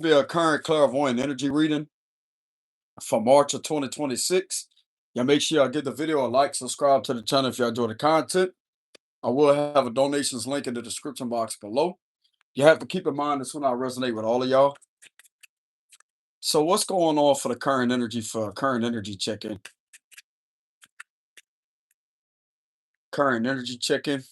Be a current clairvoyant energy reading for March of 2026. Yeah, make sure y'all give the video a like, subscribe to the channel if y'all enjoy the content. I will have a donations link in the description box below. You have to keep in mind this one I resonate with all of y'all. So what's going on for the current energy for current energy check-in? Current energy check-in.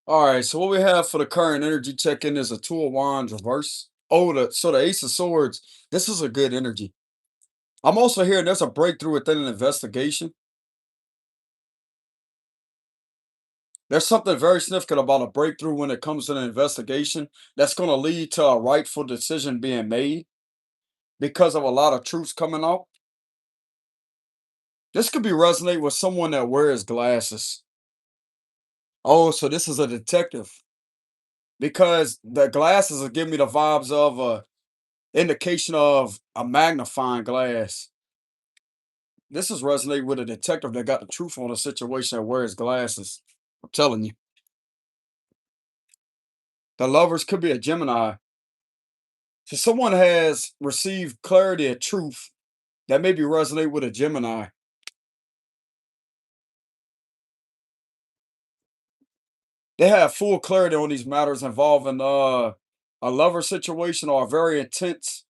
All right, so what we have for the current energy check-in is a two of wands reverse. Oh, the ace of swords. This is a good energy. I'm also hearing there's a breakthrough within an investigation. There's something very significant about a breakthrough when it comes to an investigation that's going to lead to a rightful decision being made because of a lot of truths coming out. This could be resonate with someone that wears glasses. Oh, so this is a detective because the glasses are giving me the vibes of a indication of a magnifying glass. This is resonating with a detective that got the truth on a situation that wears glasses. I'm telling you, the lovers could be a Gemini. So someone has received clarity of truth that maybe resonate with a Gemini. They have full clarity on these matters involving a lover situation or a very intense.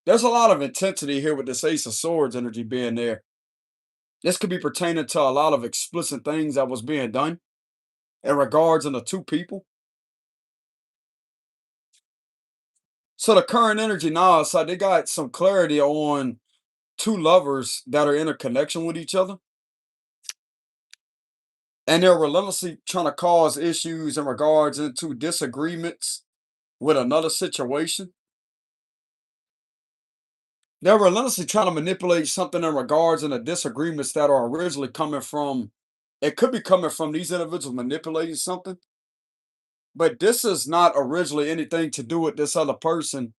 There's a lot of intensity here with this Ace of Swords energy being there. This could be pertaining to a lot of explicit things that was being done in regards to the two people. So the current energy now, it's like they got some clarity on two lovers that are in a connection with each other. And they're relentlessly trying to cause issues in regards into disagreements with another situation. They're relentlessly trying to manipulate something in regards in the disagreements that are originally coming from. It could be coming from these individuals manipulating something, but this is not originally anything to do with this other person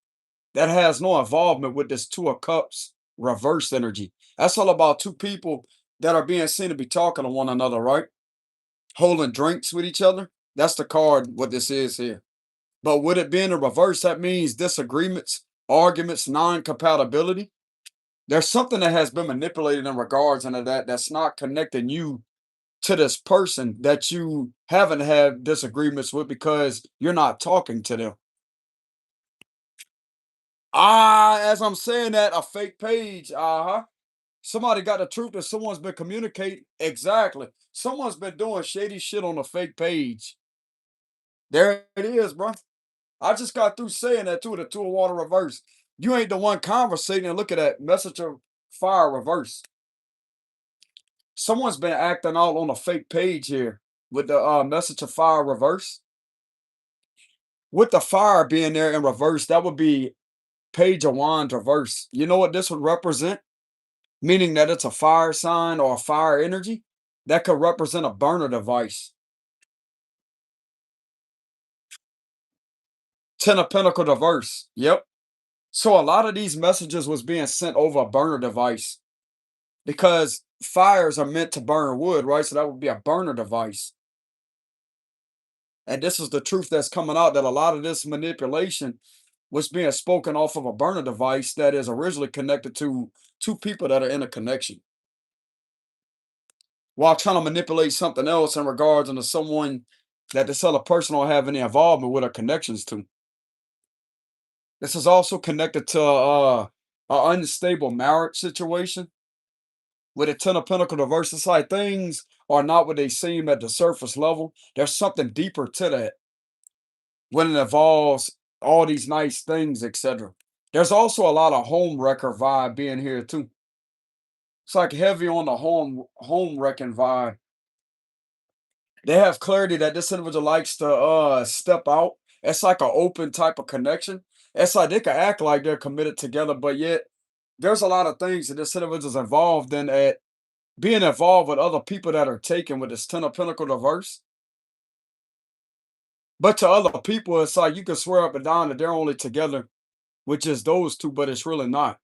that has no involvement with this Two of Cups reverse energy. That's all about two people that are being seen to be talking to one another, right? Holding drinks with each other. That's the card, what this is here. But with it being a reverse, that means disagreements, arguments, non compatibility. There's something that has been manipulated in regards into that that's not connecting you to this person that you haven't had disagreements with because you're not talking to them. Ah, as I'm saying that, a fake page. Uh-huh. Somebody got the truth that someone's been communicating. Exactly. Someone's been doing shady shit on a fake page. There it is, bro. I just got through saying that too, the two of water reverse. You ain't the one conversating and look at that message of fire reverse. Someone's been acting out on a fake page here with the message of fire reverse. With the fire being there in reverse, that would be page of wands reverse. You know what this would represent? Meaning that it's a fire sign or a fire energy. That could represent a burner device. Ten of Pentacle reverse. Yep. So a lot of these messages was being sent over a burner device because fires are meant to burn wood, right? So that would be a burner device. And this is the truth that's coming out that a lot of this manipulation was being spoken off of a burner device that is originally connected to two people that are in a connection while trying to manipulate something else in regards to someone that this other person don't have any involvement with or connections to. This is also connected to an unstable marriage situation with a Ten of Pentacles reverse. It's like things are not what they seem at the surface level. There's something deeper to that when it involves all these nice things, etc. There's also a lot of home wrecker vibe being here too. It's like heavy on the home wrecking vibe. They have clarity that this individual likes to step out. It's like an open type of connection. It's like they can act like they're committed together, but yet There's a lot of things that this individual's involved in at being involved with other people that are taken with this Ten of Pentacles reverse. But to other people, it's like you can swear up and down that they're only together with just those two, but it's really not.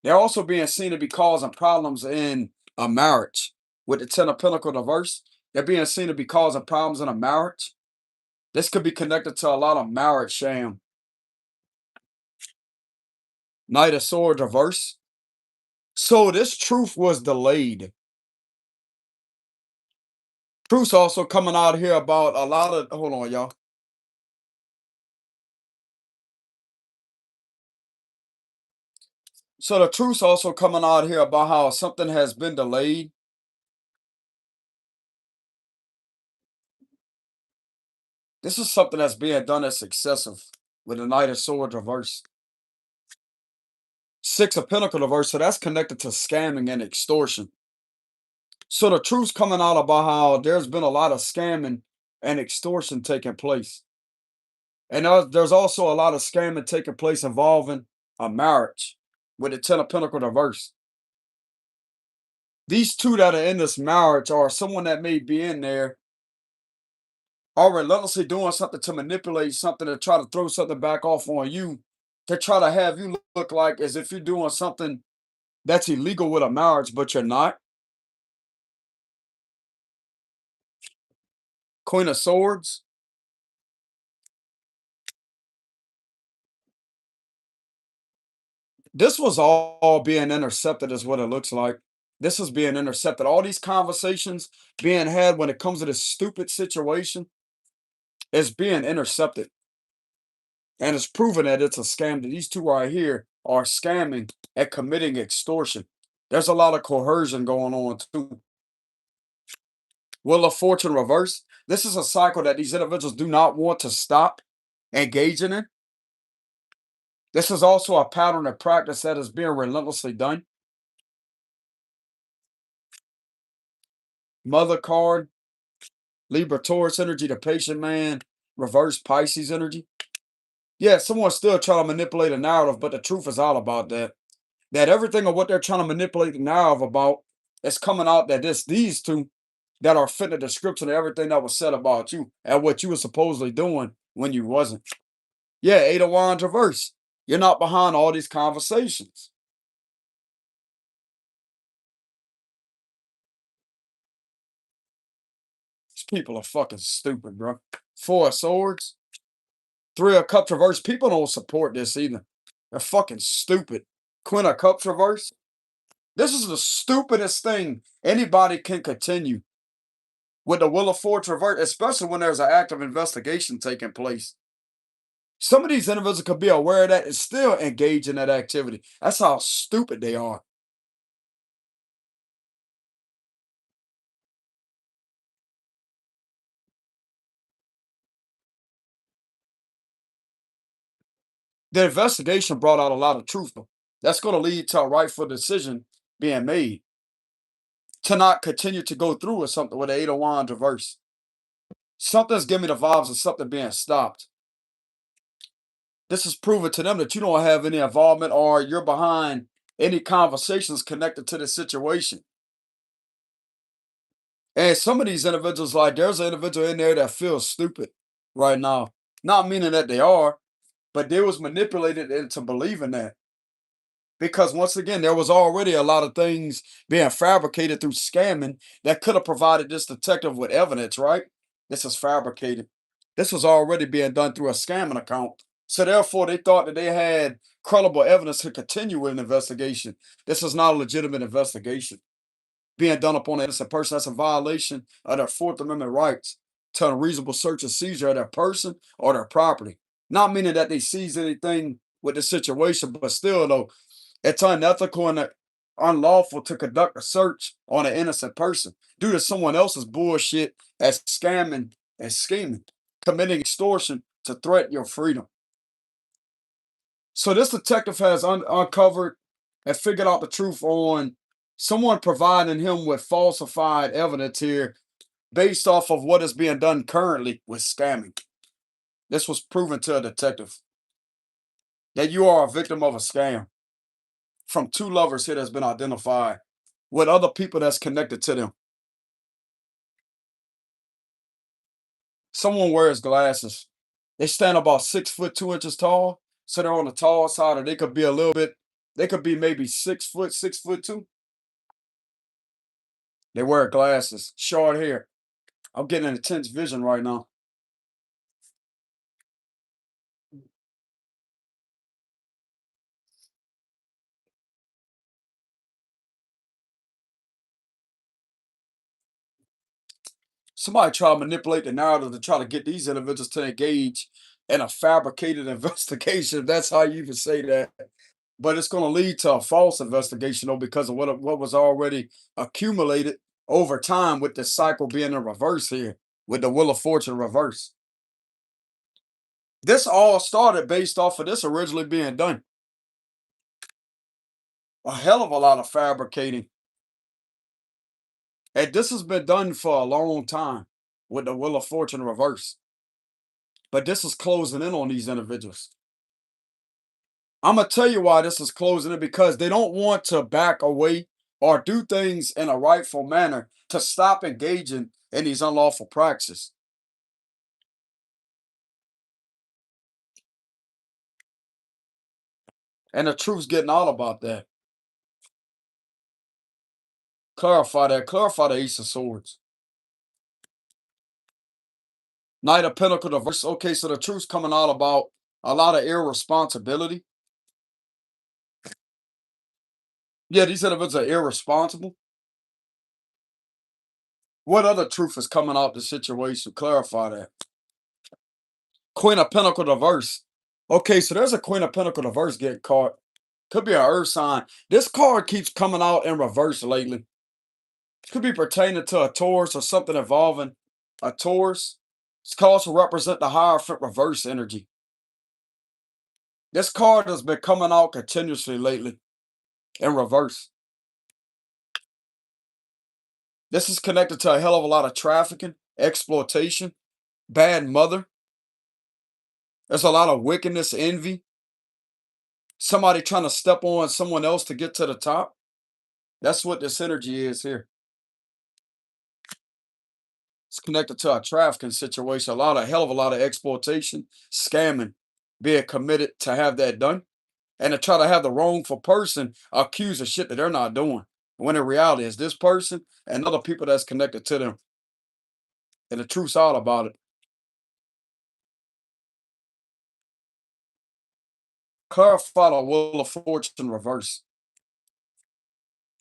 They're also being seen to be causing problems in a marriage with the Ten of Pentacles reverse. They're being seen to be causing problems in a marriage. This could be connected to a lot of marriage sham. Knight of Swords reverse. So this truth was delayed. Truth's also coming out here about a lot of, hold on, y'all. So the truth's also coming out here about how something has been delayed. This is something that's being done that's excessive with the Knight of Swords reverse. Six of Pentacles reverse, so that's connected to scamming and extortion. So the truth's coming out about how there's been a lot of scamming and extortion taking place. And there's also a lot of scamming taking place involving a marriage with the Ten of Pentacles reverse. These two that are in this marriage or someone that may be in there are relentlessly doing something to manipulate something to try to throw something back off on you to try to have you look like as if you're doing something that's illegal with a marriage, but you're not. Queen of Swords. This was all being intercepted, is what it looks like. This is being intercepted. All these conversations being had when it comes to this stupid situation is being intercepted. And it's proven that it's a scam, that these two right here are scamming and committing extortion. There's a lot of coercion going on too. Wheel of Fortune reverse. This is a cycle that these individuals do not want to stop engaging in. This is also a pattern of practice that is being relentlessly done. Mother card, Libra Taurus energy, the patient man, reverse Pisces energy. Yeah, someone's still trying to manipulate a narrative, but the truth is all about that. That everything of what they're trying to manipulate the narrative about is coming out that these two that are fitting the description of everything that was said about you and what you were supposedly doing when you wasn't. Yeah, Eight of Wands reverse. You're not behind all these conversations. These people are fucking stupid, bro. Four of Swords, Three of Cups reverse. People don't support this either. They're fucking stupid. Queen of Cups reverse. This is the stupidest thing anybody can continue with the Wheel of Fortune reverse, especially when there's an active investigation taking place. Some of these individuals could be aware of that and still engage in that activity. That's how stupid they are. The investigation brought out a lot of truth, though. That's going to lead to a rightful decision being made to not continue to go through with something with the Eight of Wands reverse. Something's giving me the vibes of something being stopped. This is proving to them that you don't have any involvement or you're behind any conversations connected to the situation. And some of these individuals, like there's an individual in there that feels stupid right now. Not meaning that they are, but they was manipulated into believing that. Because once again, there was already a lot of things being fabricated through scamming that could have provided this detective with evidence, right? This is fabricated. This was already being done through a scamming account. So therefore, they thought that they had credible evidence to continue with an investigation. This is not a legitimate investigation being done upon an innocent person. That's a violation of their Fourth Amendment rights to unreasonable search and seizure of their person or their property. Not meaning that they seize anything with the situation, but still, though, it's unethical and unlawful to conduct a search on an innocent person due to someone else's bullshit as scamming and scheming, committing extortion to threaten your freedom. So this detective has uncovered and figured out the truth on someone providing him with falsified evidence here based off of what is being done currently with scamming. This was proven to a detective that you are a victim of a scam. from two lovers here that's been identified with other people that's connected to them. Someone wears glasses. They stand about 6 foot 2 inches tall. So they're on the tall side, or they could be a little bit, they could be maybe 6 foot, 6 foot two. They wear glasses, short hair. I'm getting an intense vision right now. Somebody try to manipulate the narrative to try to get these individuals to engage in a fabricated investigation. If that's how you even say that. But it's going to lead to a false investigation, though, because of what was already accumulated over time with the cycle being in reverse here, with the Wheel of Fortune reverse. This all started based off of this originally being done. A hell of a lot of fabricating. And this has been done for a long time with the Wheel of Fortune reverse. But this is closing in on these individuals. I'm gonna tell you why this is closing in, because they don't want to back away or do things in a rightful manner to stop engaging in these unlawful practices. And the truth's getting out about that. Clarify that. Clarify the Ace of Swords. Knight of Pentacles reverse. Okay, so the truth's coming out about a lot of irresponsibility. Yeah, these individuals are irresponsible. What other truth is coming out the situation? Clarify that. Queen of Pentacles reverse. Okay, so there's a Queen of Pentacles reverse getting caught. Could be an earth sign. This card keeps coming out in reverse lately. Could be pertaining to a Taurus or something involving a Taurus. It's can also represent the Hierophant reverse energy. This card has been coming out continuously lately in reverse. This is connected to a hell of a lot of trafficking, exploitation, bad mother. There's a lot of wickedness, envy. Somebody trying to step on someone else to get to the top. That's what this energy is here. It's connected to a trafficking situation. A hell of a lot of exploitation, scamming, being committed to have that done, and to try to have the wrongful person accused of shit that they're not doing. When in reality, it's this person and other people that's connected to them. And the truth's all about it. Clarify the Wheel of Fortune reverse.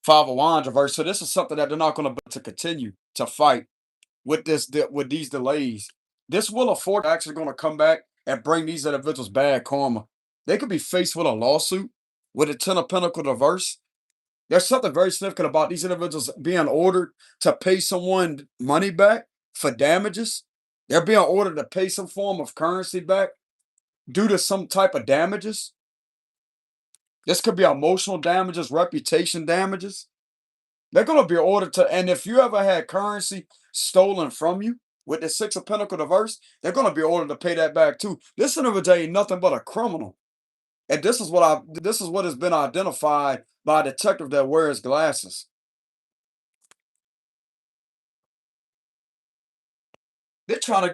Five of Wands reverse. So this is something that they're not going to continue to fight with with these delays. This Wheel of Fortune actually going to come back and bring these individuals bad karma. They could be faced with a lawsuit with a Ten of Pentacles reverse. There's something very significant about these individuals being ordered to pay someone money back for damages. They're being ordered to pay some form of currency back due to some type of damages. This could be emotional damages, reputation damages. They're going to be ordered to, and if you ever had currency stolen from you with the Six of Pentacles reverse, they're going to be ordered to pay that back too. This individual ain't nothing but a criminal. And this is what has been identified by a detective that wears glasses. They're trying to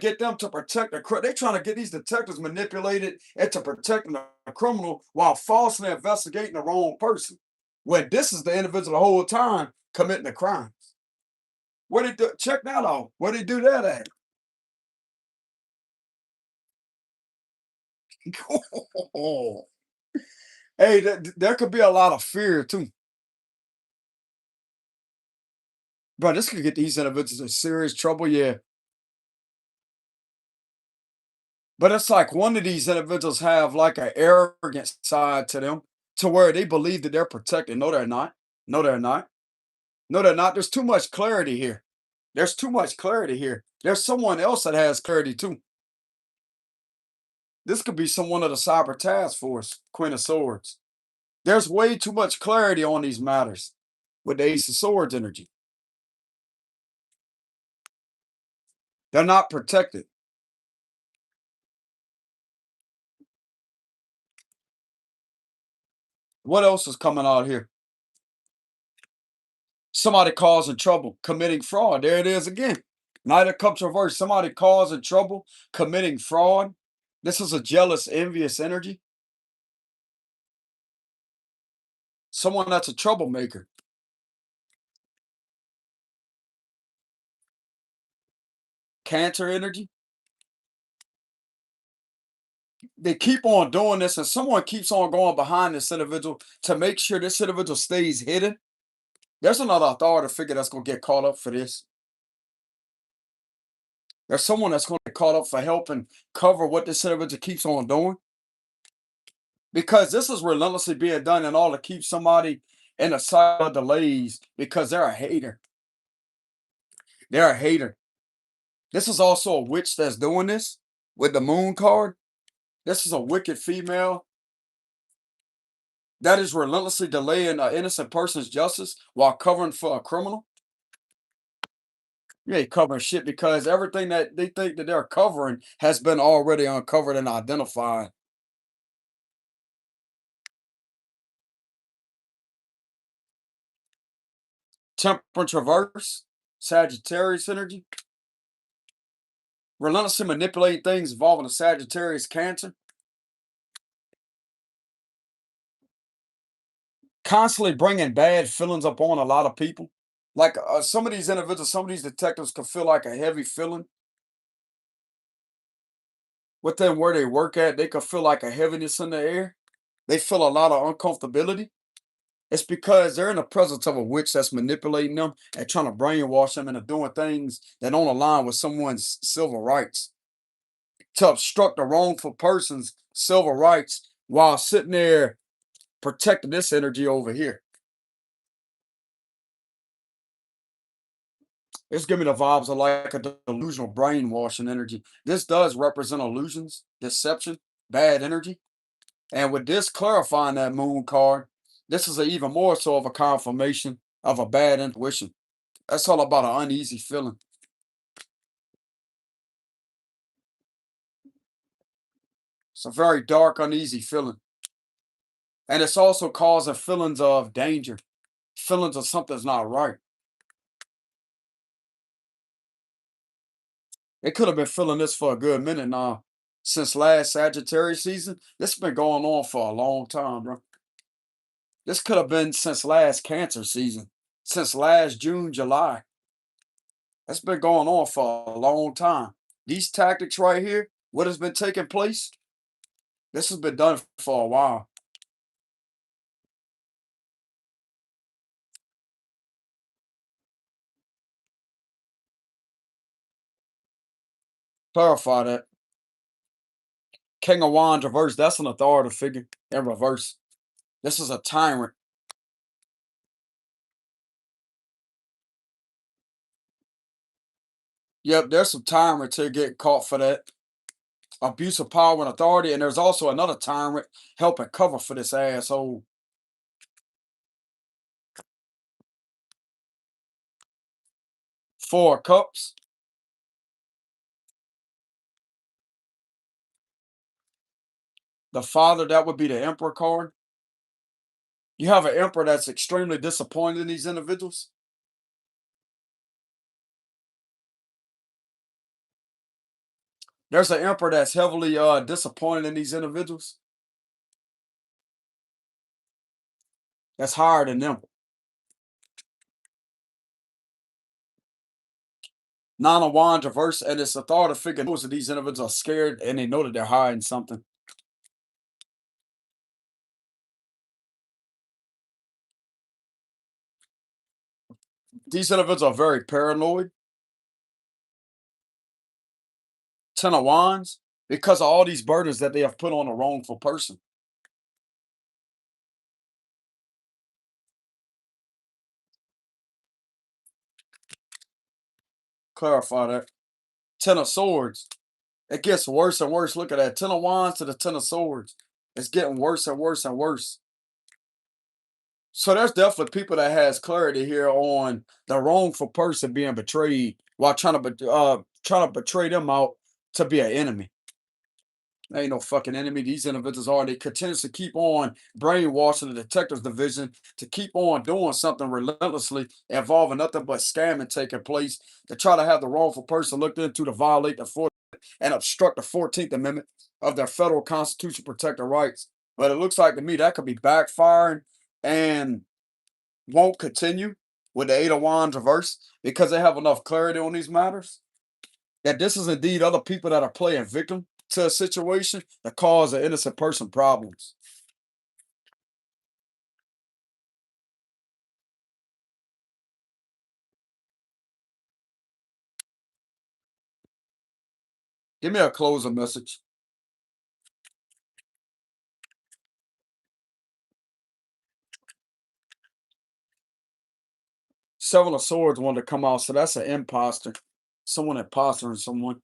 get them to protect they're trying to get these detectives manipulated into protecting the criminal while falsely investigating the wrong person. When this is the individual the whole time committing the crime. Where they do, check that out? Where they do that at? Hey, there could be a lot of fear too. Bro, this could get these individuals in serious trouble, yeah. But it's like one of these individuals have like an arrogant side to them to where they believe that they're protected. No, they're not. No, they're not. No, they're not. There's too much clarity here. There's too much clarity here. There's someone else that has clarity too. This could be someone of the cyber task force, Queen of Swords. There's way too much clarity on these matters with the Ace of Swords energy. They're not protected. What else is coming out here? Somebody causing trouble, committing fraud. There it is again. Knight of Cups reversed. Somebody causing trouble, committing fraud. This is a jealous, envious energy. Someone that's a troublemaker. Cancer energy. They keep on doing this, and someone keeps on going behind this individual to make sure this individual stays hidden. There's another authority figure that's going to get caught up for this. There's someone that's going to get caught up for helping cover what this individual keeps on doing, because this is relentlessly being done in order to keep somebody in a cycle of delays because they're a hater. They're a hater. This is also a witch that's doing this with the moon card. This is a wicked female that is relentlessly delaying an innocent person's justice while covering for a criminal. You ain't covering shit, because everything that they think that they're covering has been already uncovered and identified. Temperance reverse, Sagittarius energy, relentlessly manipulating things involving a Sagittarius Cancer, constantly bringing bad feelings upon a lot of people. Like some of these individuals, some of these detectives can feel like a heavy feeling within where they work at. They can feel like a heaviness in the air. They feel a lot of uncomfortability. It's because they're in the presence of a witch that's manipulating them and trying to brainwash them into doing things that don't align with someone's civil rights, to obstruct a wrongful person's civil rights while sitting there protecting this energy over here. It's giving me the vibes of like a delusional brainwashing energy. This does represent illusions, deception, bad energy. And with this clarifying that moon card, this is a even more so of a confirmation of a bad intuition. That's all about an uneasy feeling. It's a very dark, uneasy feeling. And it's also causing feelings of danger, feelings of something's not right. They could have been feeling this for a good minute now. Since last Sagittarius season, this has been going on for a long time, bro. This could have been since last Cancer season, since last June, July. That's been going on for a long time. These tactics right here, what has been taking place, this has been done for a while. Clarify that. King of Wands reverse, that's an authority figure in reverse. This is a tyrant. Yep, there's some tyrants here getting caught for that. Abuse of power and authority, and there's also another tyrant helping cover for this asshole. Four of Cups. The Father, that would be the Emperor card. You have an Emperor that's extremely disappointed in these individuals. There's an Emperor that's heavily disappointed in these individuals. That's higher than them. Nine of Wands reverse, and it's authority figure knows that these individuals are scared and they know that they're hiding something. These individuals are very paranoid. Ten of Wands, because of all these burdens that they have put on a wrongful person. Clarify that. Ten of Swords. It gets worse and worse. Look at that. Ten of Wands to the Ten of Swords. It's getting worse and worse and worse. So there's definitely people that has clarity here on the wrongful person being betrayed while trying to betray them out to be an enemy. Ain't no fucking enemy. These individuals are. They continuously keep on brainwashing the detectives division to keep on doing something relentlessly involving nothing but scamming taking place to try to have the wrongful person looked into to violate the Fourth and obstruct the 14th Amendment of their federal constitution protected rights. But it looks like to me that could be backfiring and won't continue with the Eight of Wands reverse because they have enough clarity on these matters that this is indeed other people that are playing victim to a situation that cause an innocent person problems. Give me a closing message. Seven of Swords wanted to come out, so that's an imposter. Someone imposter someone.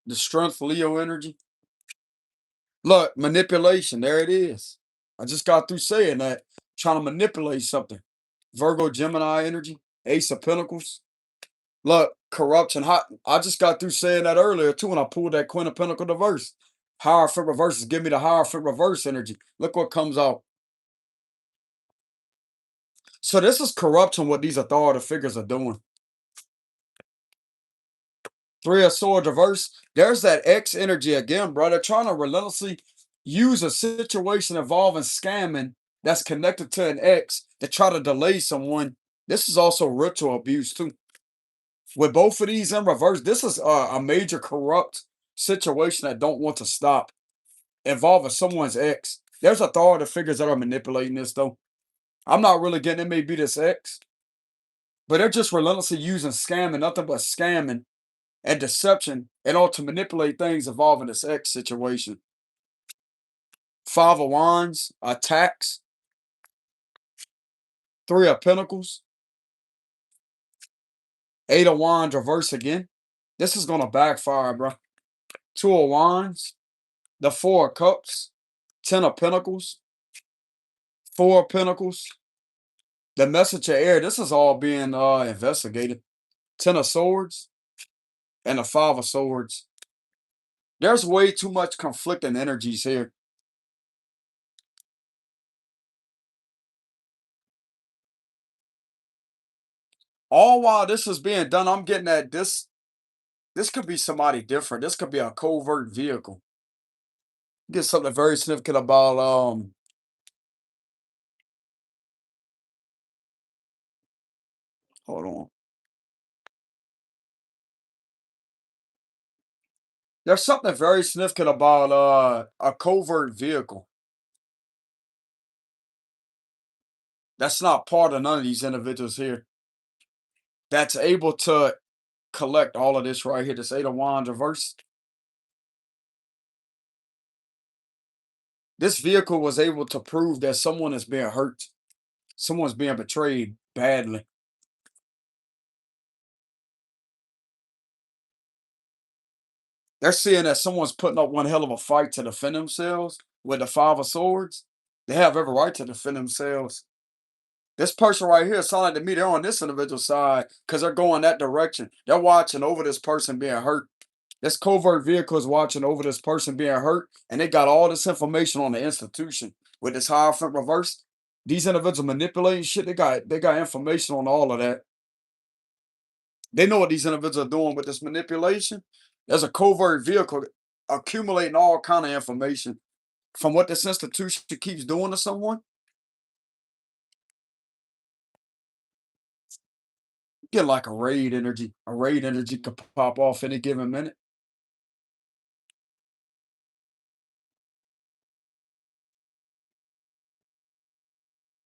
The strength, Leo energy. Look, manipulation. There it is. I just got through saying that. Trying to manipulate something. Virgo, Gemini energy. Ace of Pentacles. Look, corruption. I just got through saying that earlier too when I pulled that Queen of Pentacles reverse. Hierophant reverses give me the Hierophant reverse energy. Look what comes out. So this is corruption what these authority figures are doing. Three of Swords reverse. There's that X energy again, bro. They're trying to relentlessly use a situation involving scamming that's connected to an X to try to delay someone. This is also ritual abuse too. With both of these in reverse, this is a major corrupt situation that don't want to stop involving someone's ex. There's authority figures that are manipulating this though. I'm not really getting it may be this ex, but they're just relentlessly using scamming, nothing but scamming and deception in order to manipulate things involving this ex situation. Five of Wands, attacks, Three of Pentacles, Eight of Wands reverse again. This is gonna backfire, bro. Two of Wands, the Four of Cups, Ten of Pentacles, Four of Pentacles, the Message of Air. This is all being investigated. Ten of Swords and the Five of Swords. There's way too much conflicting energies here. All while this is being done, I'm getting at this could be somebody different. This could be a covert vehicle. Get something very significant about hold on. There's something very significant about a covert vehicle that's not part of none of these individuals here. That's able to collect all of this right here. This Eight of Wands reverse. This vehicle was able to prove that someone is being hurt. Someone's being betrayed badly. They're seeing that someone's putting up one hell of a fight to defend themselves with the Five of Swords. They have every right to defend themselves. This person right here sounds like to me they're on this individual side because they're going that direction. They're watching over this person being hurt. This covert vehicle is watching over this person being hurt, and they got all this information on the institution with this Hierophant reverse. These individuals manipulating shit. They got information on all of that. They know what these individuals are doing with this manipulation. There's a covert vehicle accumulating all kind of information from what this institution keeps doing to someone. Get like a raid energy. A raid energy could pop off any given minute.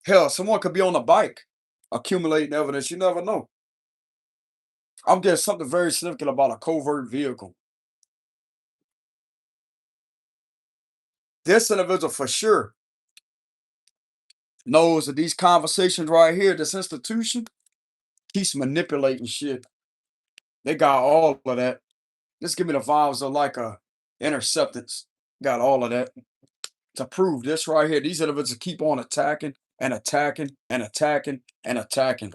Hell, someone could be on a bike accumulating evidence. You never know. I'm getting something very significant about a covert vehicle. This individual for sure knows that these conversations right here, this institution, keeps manipulating shit. They got all of that. Just give me the vibes of like a interceptance. Got all of that to prove this right here. These individuals keep on attacking and attacking and attacking and attacking.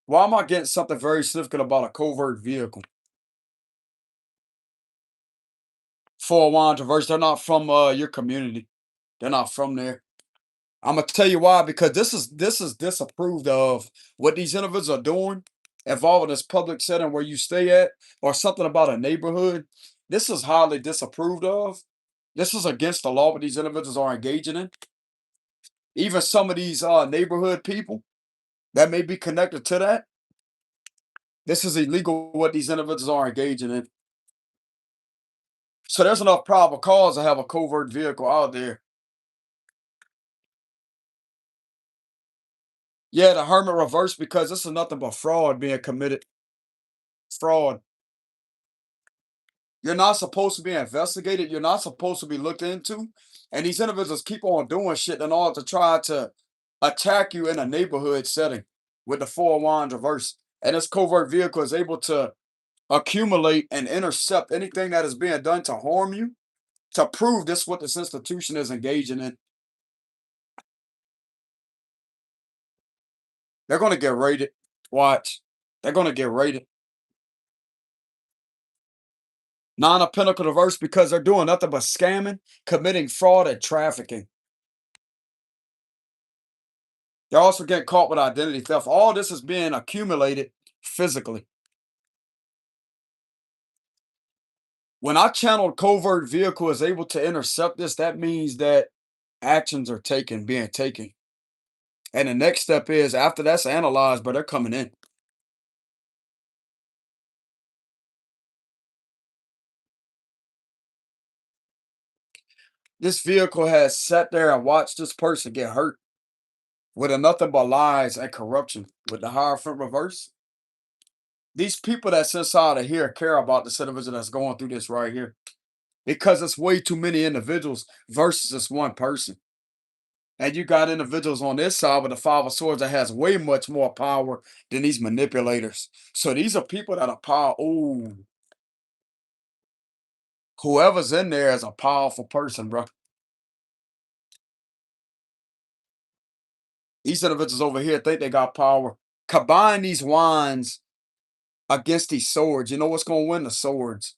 Why am I getting something very significant about a covert vehicle? For a diverse, they're not from your community. They're not from there. I'm gonna tell you why, because this is disapproved of what these individuals are doing, involving this public setting where you stay at, or something about a neighborhood. This is highly disapproved of. This is against the law what these individuals are engaging in. Even some of these neighborhood people that may be connected to that, this is illegal what these individuals are engaging in. So there's enough probable cause to have a covert vehicle out there. Yeah, the hermit reverse because this is nothing but fraud being committed. Fraud. You're not supposed to be investigated. You're not supposed to be looked into. And these individuals keep on doing shit in order to try to attack you in a neighborhood setting with the 4-1 reverse. And this covert vehicle is able to accumulate and intercept anything that is being done to harm you, to prove this what this institution is engaging in. They're going to get raided. Watch. They're going to get raided. Nine of Pentacle reverse because they're doing nothing but scamming, committing fraud, and trafficking. They're also getting caught with identity theft. All this is being accumulated physically. When I channeled covert vehicle is able to intercept this, that means that actions are being taken. And the next step is after that's analyzed, but they're coming in. This vehicle has sat there and watched this person get hurt with a nothing but lies and corruption with the Hierophant reverse. These people that's inside of here care about the individual that's going through this right here because it's way too many individuals versus this one person. And you got individuals on this side with the 5 of Swords that has way much more power than these manipulators. So these are people that are power. Oh, whoever's in there is a powerful person, bro. These individuals over here think they got power. Combine these wands against these swords. You know what's going to win? The swords.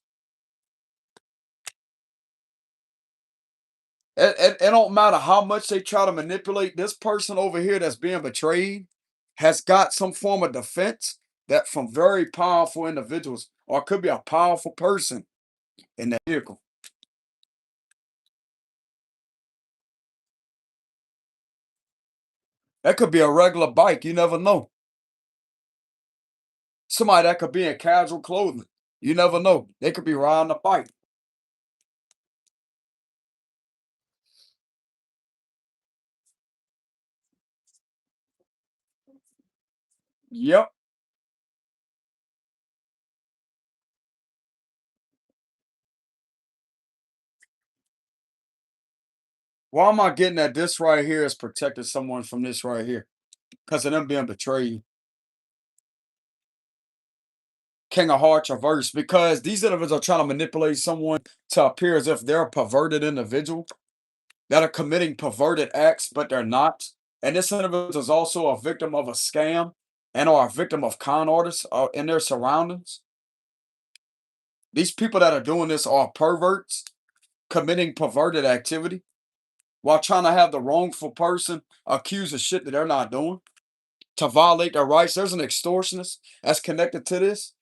It don't matter how much they try to manipulate this person over here that's being betrayed has got some form of defense that from very powerful individuals or it could be a powerful person in that vehicle. That could be a regular bike. You never know. Somebody that could be in casual clothing. You never know. They could be riding a bike. Yep. Why am I getting that this right here is protecting someone from this right here? Because of them being betrayed. King of Hearts reverse. Because these individuals are trying to manipulate someone to appear as if they're a perverted individual that are committing perverted acts, but they're not. And this individual is also a victim of a scam and or a victim of con artists in their surroundings. These people that are doing this are perverts committing perverted activity while trying to have the wrongful person accused of shit that they're not doing to violate their rights. There's an extortionist that's connected to this,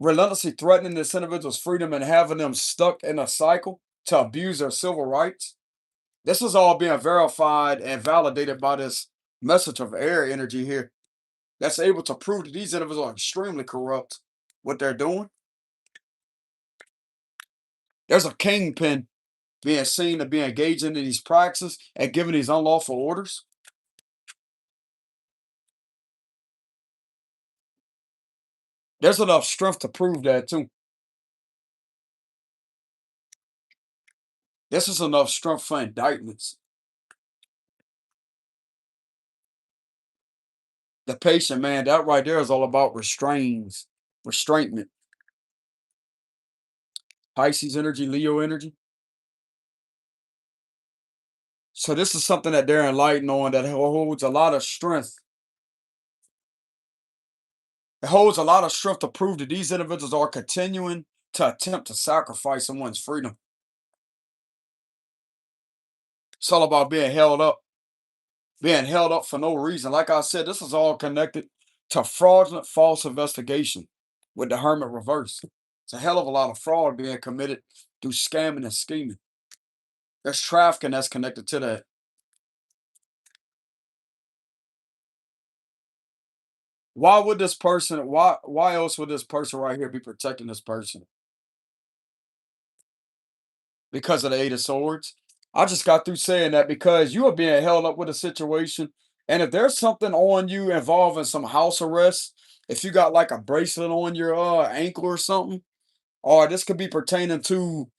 relentlessly threatening this individual's freedom and having them stuck in a cycle to abuse their civil rights. This is all being verified and validated by this message of air energy here that's able to prove that these individuals are extremely corrupt what they're doing. There's a kingpin being seen to be engaging in these practices and giving these unlawful orders. There's enough strength to prove that too. This is enough strength for indictments. The patient, man, that right there is all about restraintment. Pisces energy, Leo energy. So this is something that they're enlightened on that holds a lot of strength. It holds a lot of strength to prove that these individuals are continuing to attempt to sacrifice someone's freedom. It's all about being held up for no reason. Like I said, this is all connected to fraudulent false investigation with the hermit reverse. It's a hell of a lot of fraud being committed through scamming and scheming. There's trafficking that's connected to that. Why else would this person right here be protecting this person? Because of the Eight of Swords. I just got through saying that because you are being held up with a situation, and if there's something on you involving some house arrest, if you got like a bracelet on your ankle or something, or this could be pertaining to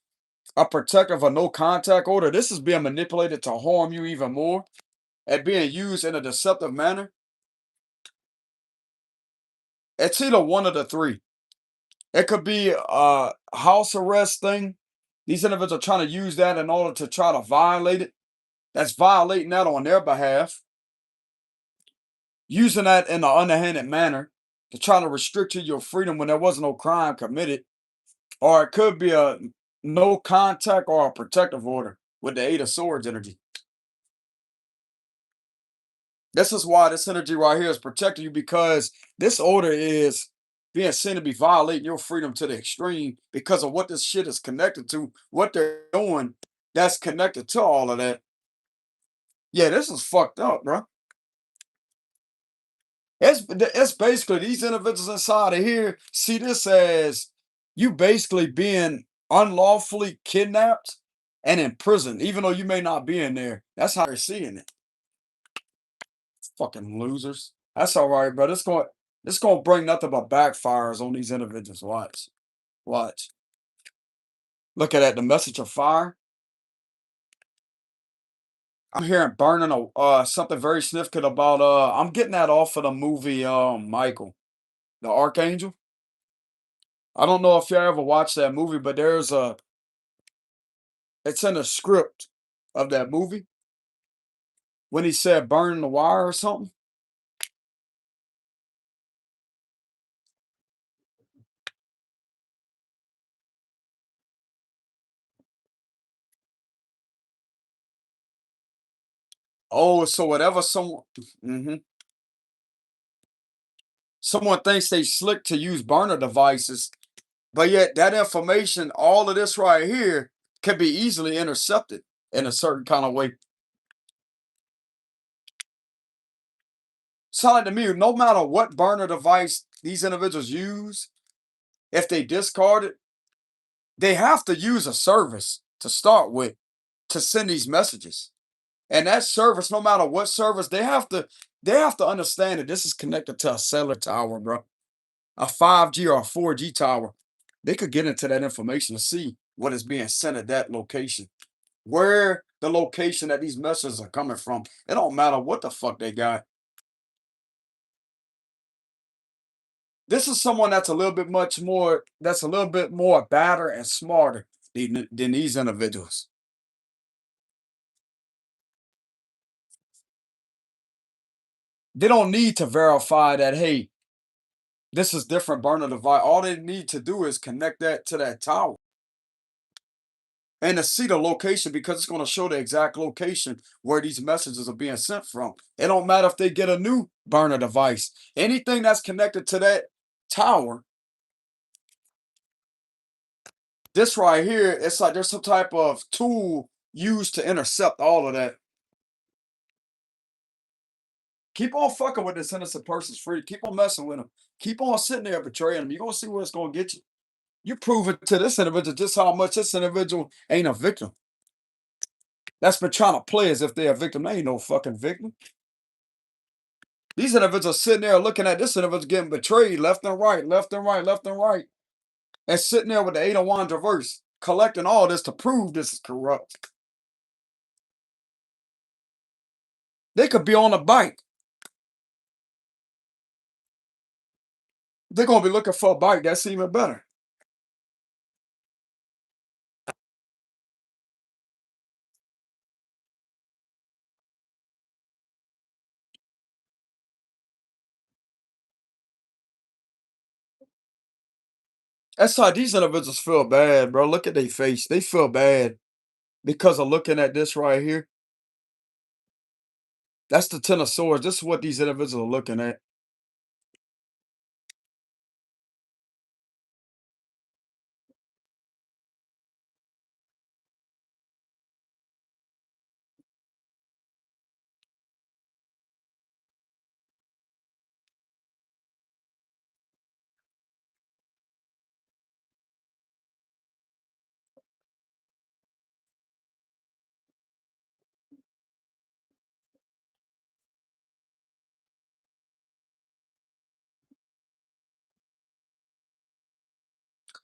a protective or no contact order, this is being manipulated to harm you even more and being used in a deceptive manner. It's either one of the three. It could be a house arrest thing. These individuals are trying to use that in order to try to violate it. That's violating that on their behalf, using that in an underhanded manner to try to restrict your freedom when there was no crime committed. Or it could be a no contact or a protective order with the Eight of Swords energy. This is why this energy right here is protecting you, because this order is being seen to be violating your freedom to the extreme because of what this shit is connected to, what they're doing that's connected to all of that. Yeah, this is fucked up, bro. It's basically these individuals inside of here see this as you basically being unlawfully kidnapped and imprisoned, even though you may not be in there. That's how they're seeing it. Fucking losers. That's all right, but it's going to bring nothing but backfires on these individuals. Watch. Watch. Look at that. The message of fire. I'm hearing burning a something very significant about I'm getting that off of the movie Michael, the Archangel. I don't know if you ever watched that movie, but it's in the script of that movie when he said burning the wire or something. Oh, so whatever mhm. Someone thinks they slick to use burner devices, but yet that information, all of this right here, can be easily intercepted in a certain kind of way. Sound like to me, no matter what burner device these individuals use, if they discard it, they have to use a service to start with to send these messages. And that service, no matter what service, they have to understand that this is connected to a cellular tower, bro. A 5G or a 4G tower. They could get into that information to see what is being sent at that location. Where the location that these messages are coming from. It don't matter what the fuck they got. This is someone that's a little bit more badder and smarter than these individuals. They don't need to verify that, hey, this is different burner device. All they need to do is connect that to that tower and to see the location, because it's going to show the exact location where these messages are being sent from. It don't matter if they get a new burner device. Anything that's connected to that tower, this right here, it's like there's some type of tool used to intercept all of that. Keep on fucking with this innocent person's free. Keep on messing with them. Keep on sitting there betraying them. You're gonna see where it's gonna get you. You prove it to this individual just how much this individual ain't a victim. That's been trying to play as if they're a victim. They ain't no fucking victim. These individuals sitting there looking at this individual getting betrayed left and right, left and right, left and right, and sitting there with the Eight of Wands reverse. collecting all this to prove this is corrupt. They could be on a bike. They're gonna be looking for a bike. That's even better. That's how these individuals feel bad, bro. Look at their face. They feel bad because of looking at this right here. That's the Ten of Swords. This is what these individuals are looking at.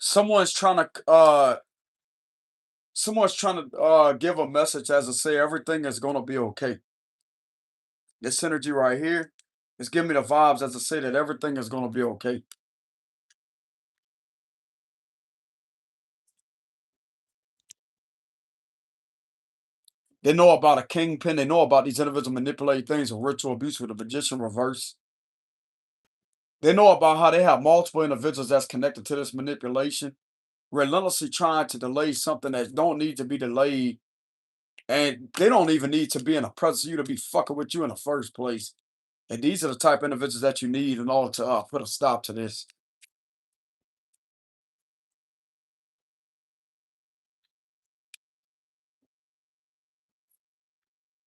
Someone's trying to give a message as to say everything is gonna be okay. This energy right here is giving me the vibes as to say that everything is gonna be okay. They know about a kingpin. They know about these individuals manipulating things or ritual abuse with a magician reverse. They know about how they have multiple individuals that's connected to this manipulation, relentlessly trying to delay something that don't need to be delayed. And they don't even need to be in the presence of you to be fucking with you in the first place. And these are the type of individuals that you need in order to put a stop to this.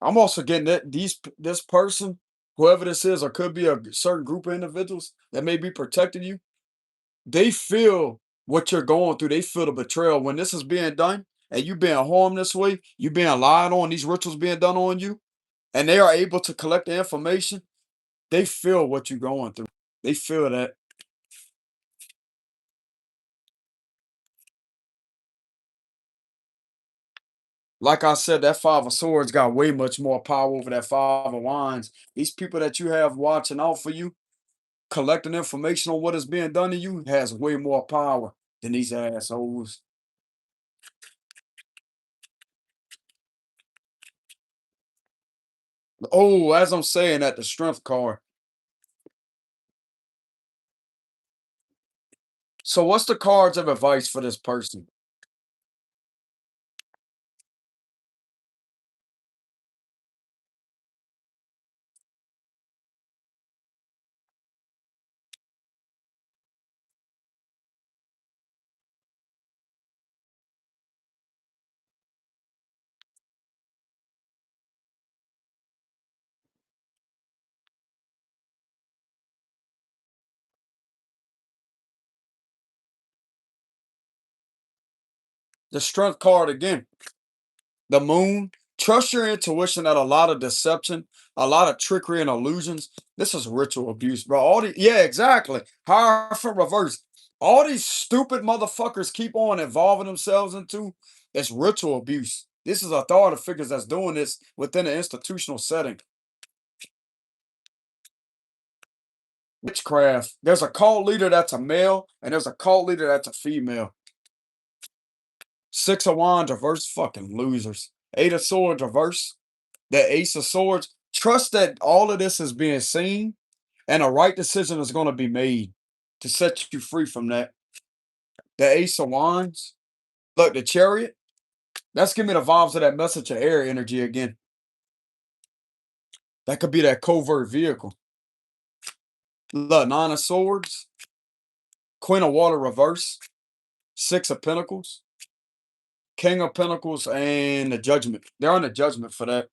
I'm also getting that this person, whoever this is, or could be a certain group of individuals that may be protecting you, they feel what you're going through. They feel the betrayal when this is being done and you being harmed this way, you being lied on, these rituals being done on you, and they are able to collect the information. They feel what you're going through. They feel that. Like I said, that Five of Swords got way much more power over that Five of Wands. These people that you have watching out for you, collecting information on what is being done to you, has way more power than these assholes. Oh, as I'm saying that, the Strength card. So, what's the cards of advice for this person? The Strength card again. The Moon. Trust your intuition that a lot of deception, a lot of trickery and illusions. This is ritual abuse, bro. Yeah, exactly. Higher from reverse. All these stupid motherfuckers keep on involving themselves into it's ritual abuse. This is authority figures that's doing this within an institutional setting. Witchcraft. There's a cult leader that's a male, and there's a cult leader that's a female. Six of Wands reverse, fucking losers. Eight of Swords reverse. The Ace of Swords. Trust that all of this is being seen, and a right decision is going to be made to set you free from that. The Ace of Wands. Look, the Chariot. That's giving me the vibes of that message of air energy again. That could be that covert vehicle. Look, Nine of Swords. Queen of Water reverse. Six of Pentacles. King of Pentacles and the Judgment. They're on the Judgment for that.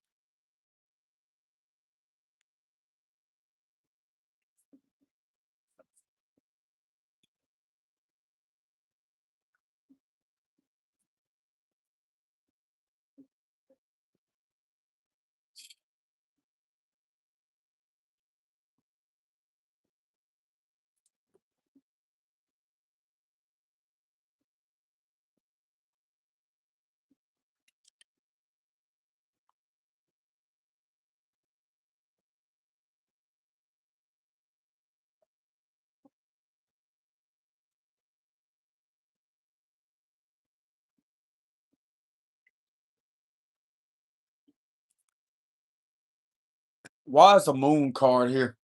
Why is the moon card here?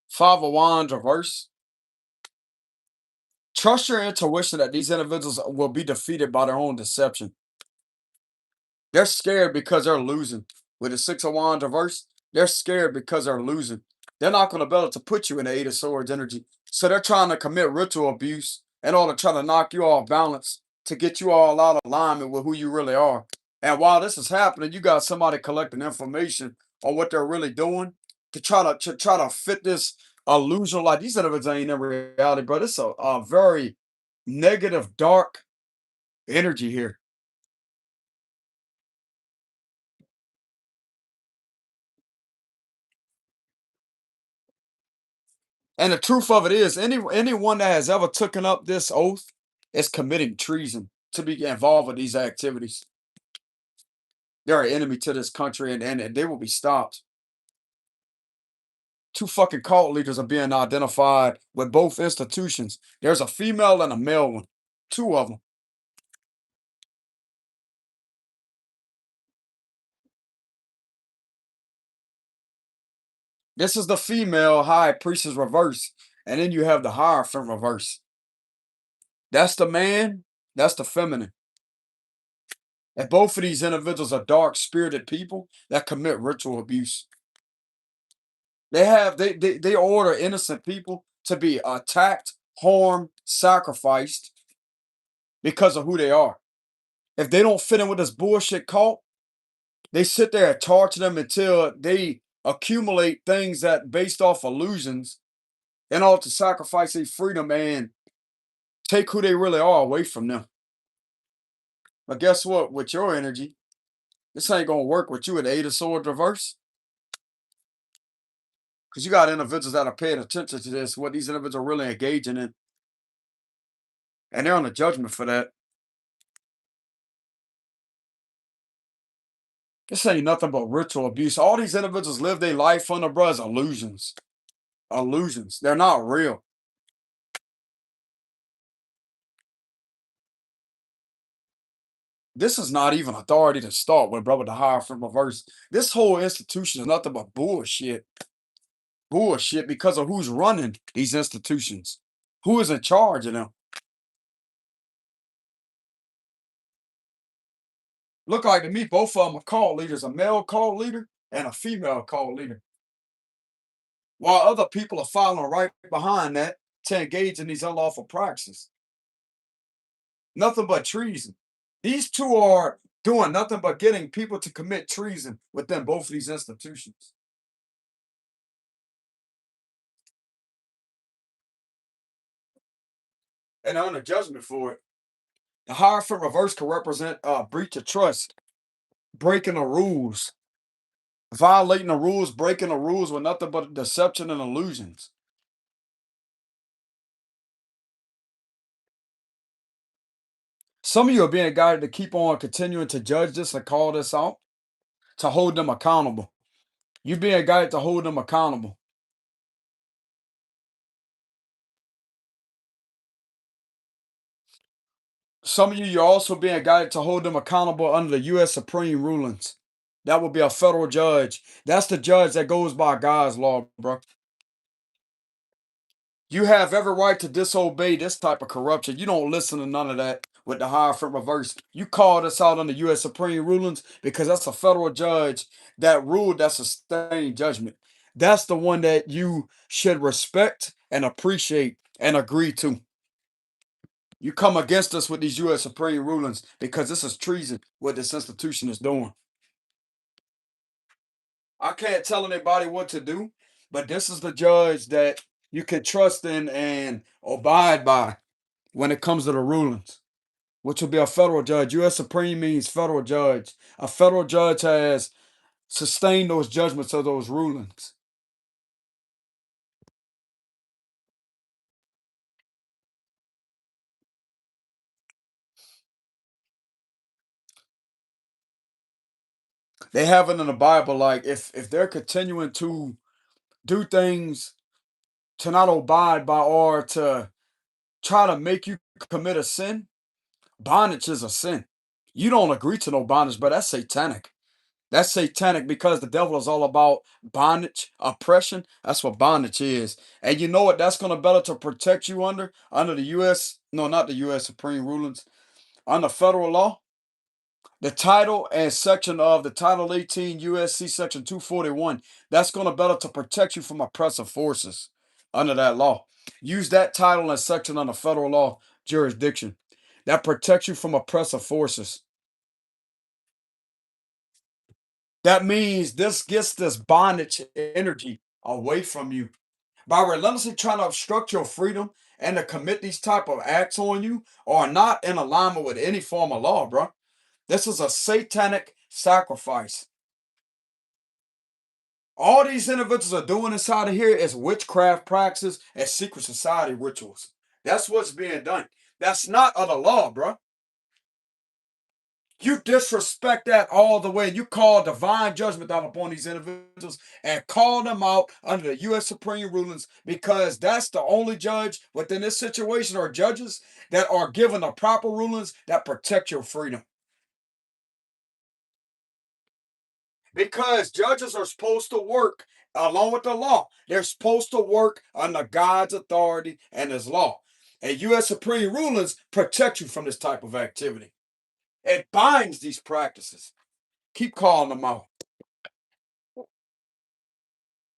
Five of Wands reverse. Trust your intuition that these individuals will be defeated by their own deception. They're scared because they're losing. With the Six of Wands reverse, they're scared because they're losing. They're not going to be able to put you in the Eight of Swords energy. So they're trying to commit ritual abuse in order to try to knock you off balance to get you all out of alignment with who you really are. And while this is happening, you got somebody collecting information on what they're really doing to try to fit this illusion. Like these individuals ain't in reality, bro. It's a very negative, dark energy here. And the truth of it is, anyone that has ever taken up this oath is committing treason to be involved with these activities. They're an enemy to this country, and they will be stopped. Two fucking cult leaders are being identified with both institutions. There's a female and a male one. Two of them. This is the female high priestess reverse, and then you have the hierophant reverse. That's the man. That's the feminine. And both of these individuals are dark spirited people that commit ritual abuse. They order innocent people to be attacked, harmed, sacrificed because of who they are. If they don't fit in with this bullshit cult, they sit there and torture them until they accumulate things that based off illusions in order to sacrifice their freedom and take who they really are away from them. But guess what? With your energy, this ain't gonna work with you at the Eight of Swords reverse. Because you got individuals that are paying attention to this, what these individuals are really engaging in, and they're on the judgment for that. This ain't nothing but ritual abuse. All these individuals live their life under, bro, is illusions. Illusions. They're not real. This is not even authority to start with, bro, with the higher from reverse. This whole institution is nothing but bullshit. Bullshit because of who's running these institutions. Who is in charge of them? Look like to me, both of them are cult leaders, a male cult leader and a female cult leader. While other people are following right behind that to engage in these unlawful practices. Nothing but treason. These two are doing nothing but getting people to commit treason within both of these institutions. And they're under judgment for it. The Hierophant reverse can represent a breach of trust, breaking the rules, violating the rules, breaking the rules with nothing but deception and illusions. Some of you are being guided to keep on continuing to judge this and call this out, to hold them accountable. You're being guided to hold them accountable. Some of you, you're also being guided to hold them accountable under the U.S. Supreme rulings. That would be a federal judge. That's the judge that goes by God's law, bro. You have every right to disobey this type of corruption. You don't listen to none of that with the Hierophant reverse. You call this out under U.S. Supreme rulings because that's a federal judge that ruled that sustained judgment. That's the one that you should respect and appreciate and agree to. You come against us with these U.S. Supreme rulings because this is treason, what this institution is doing. I can't tell anybody what to do, but this is the judge that you can trust in and abide by when it comes to the rulings, which will be a federal judge. U.S. Supreme means federal judge. A federal judge has sustained those judgments of those rulings. They have it in the Bible, like if they're continuing to do things to not abide by or to try to make you commit a sin, bondage is a sin. You don't agree to no bondage, but that's satanic. That's satanic because the devil is all about bondage, oppression. That's what bondage is. And you know what that's going to better to protect you under the U.S., no, not the U.S. Supreme rulings, under federal law? The title and section of the Title 18 USC Section 241, that's going to better to protect you from oppressive forces under that law. Use that title and section under federal law jurisdiction. That protects you from oppressive forces. That means this gets this bondage energy away from you. By relentlessly trying to obstruct your freedom and to commit these type of acts on you are not in alignment with any form of law, bro. This is a satanic sacrifice. All these individuals are doing inside of here is witchcraft practices and secret society rituals. That's what's being done. That's not of the law, bro. You disrespect that all the way. You call divine judgment down upon these individuals and call them out under the U.S. Supreme rulings because that's the only judge within this situation or judges that are given the proper rulings that protect your freedom. Because judges are supposed to work along with the law. They're supposed to work under God's authority and his law. And U.S. Supreme rulings protect you from this type of activity. It binds these practices. Keep calling them out.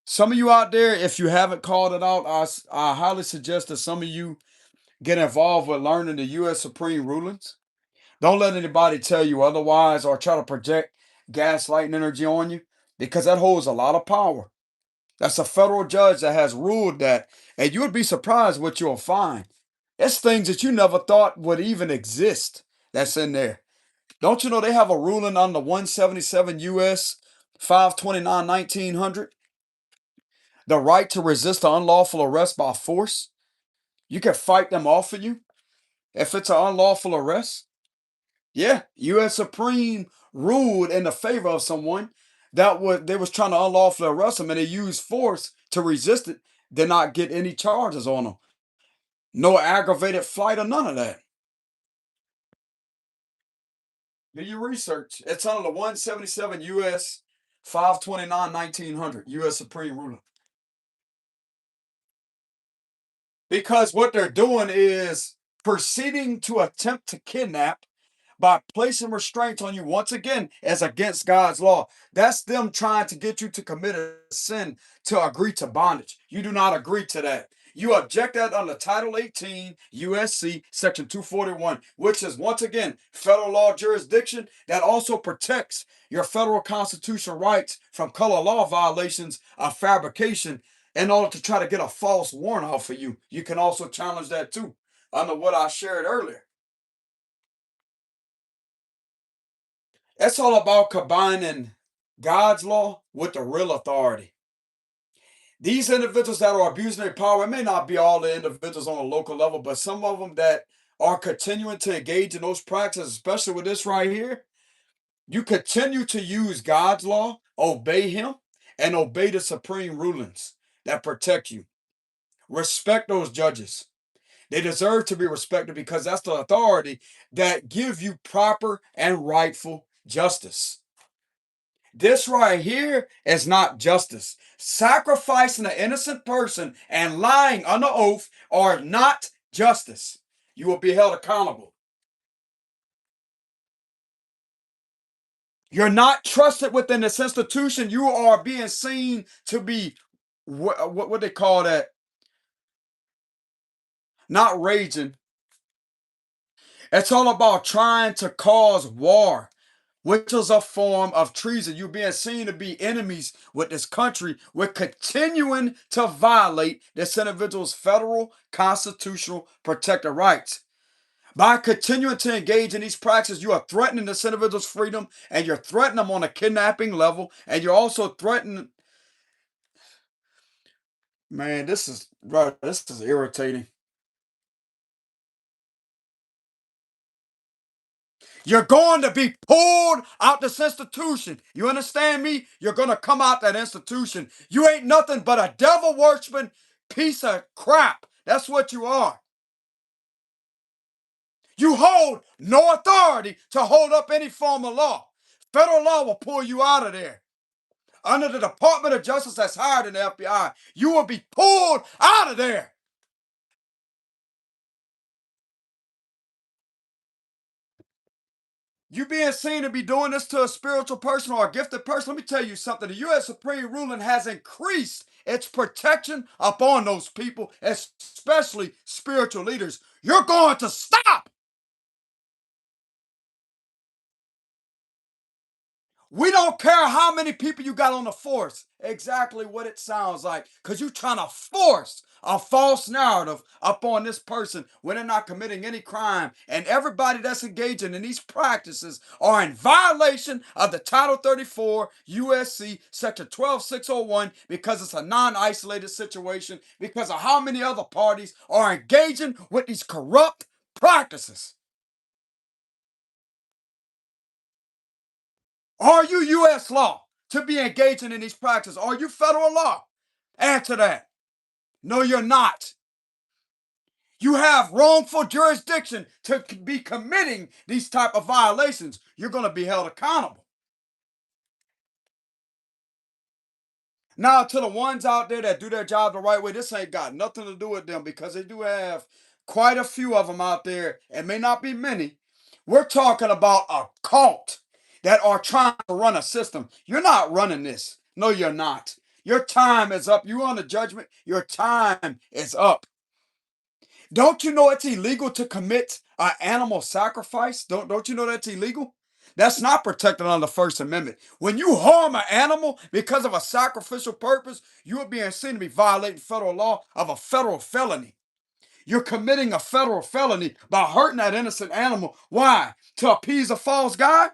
Some of you out there, if you haven't called it out, I highly suggest that some of you get involved with learning the U.S. Supreme rulings. Don't let anybody tell you otherwise or try to project gaslighting energy on you because that holds a lot of power. That's a federal judge that has ruled that, and you would be surprised what you'll find. It's things that you never thought would even exist that's in there. Don't you know they have a ruling on the 177 U.S. 529 1900? The right to resist an unlawful arrest by force. You can fight them off of you if it's an unlawful arrest. Yeah, U.S. Supreme ruled in the favor of someone that they was trying to unlawfully arrest them and they used force to resist it. Did not get any charges on them. No aggravated flight or none of that. Do your research. It's under the 177 U.S. 529 1900 U.S. Supreme ruling. Because what they're doing is proceeding to attempt to kidnap by placing restraints on you once again as against God's law. That's them trying to get you to commit a sin to agree to bondage. You do not agree to that. You object that under Title 18 USC Section 241, which is once again federal law jurisdiction that also protects your federal constitutional rights from color law violations of fabrication in order to try to get a false warrant out for you. You can also challenge that too under what I shared earlier. It's all about combining God's law with the real authority. These individuals that are abusing their power, it may not be all the individuals on a local level, but some of them that are continuing to engage in those practices, especially with this right here, you continue to use God's law, obey Him, and obey the supreme rulings that protect you. Respect those judges. They deserve to be respected because that's the authority that give you proper and rightful justice. This right here is not justice. Sacrificing an innocent person and lying under oath are not justice. You will be held accountable. You're not trusted within this institution. You are being seen to be what they call that? Not raging. It's all about trying to cause war, which is a form of treason. You're being seen to be enemies with this country. We're continuing to violate this individual's federal constitutional protected rights. By continuing to engage in these practices, you are threatening this individual's freedom and you're threatening them on a kidnapping level. And you're also threatening, man, this is irritating. You're going to be pulled out this institution. You understand me? You're going to come out that institution. You ain't nothing but a devil worshiping piece of crap. That's what you are. You hold no authority to hold up any form of law. Federal law will pull you out of there. Under the Department of Justice that's higher than the FBI, you will be pulled out of there. You being seen to be doing this to a spiritual person or a gifted person, let me tell you something. The U.S. Supreme ruling has increased its protection upon those people, especially spiritual leaders. You're going to stop. We don't care how many people you got on the force. Exactly what it sounds like. Because you're trying to force a false narrative upon this person when they're not committing any crime. And everybody that's engaging in these practices are in violation of the Title 34 USC Section 12601 because it's a non-isolated situation because of how many other parties are engaging with these corrupt practices. Are you U.S. law to be engaging in these practices? Are you federal law? Answer that. No, you're not. You have wrongful jurisdiction to be committing these type of violations. You're going to be held accountable. Now, to the ones out there that do their job the right way, this ain't got nothing to do with them because they do have quite a few of them out there. It may not be many. We're talking about a cult that are trying to run a system. You're not running this. No, you're not. Your time is up. You on the judgment. Your time is up. Don't you know it's illegal to commit an animal sacrifice? Don't you know that's illegal? That's not protected under the First Amendment. When you harm an animal because of a sacrificial purpose, you are being seen to be violating federal law of a federal felony. You're committing a federal felony by hurting that innocent animal. Why? To appease a false god?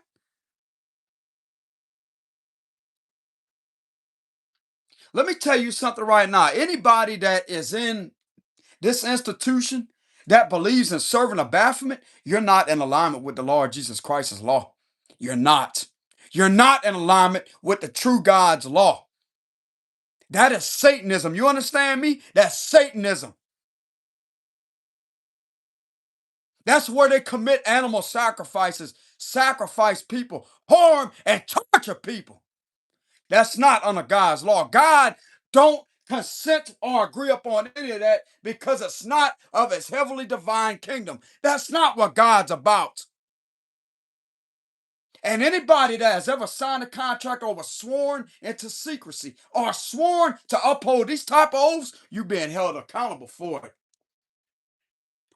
Let me tell you something right now. Anybody that is in this institution that believes in serving a Baphomet, you're not in alignment with the Lord Jesus Christ's law. You're not. You're not in alignment with the true God's law. That is Satanism. You understand me? That's Satanism. That's where they commit animal sacrifices, sacrifice people, harm and torture people. That's not under God's law. God don't consent or agree upon any of that because it's not of his heavenly divine kingdom. That's not what God's about. And anybody that has ever signed a contract or was sworn into secrecy or sworn to uphold these type of oaths, you being held accountable for it.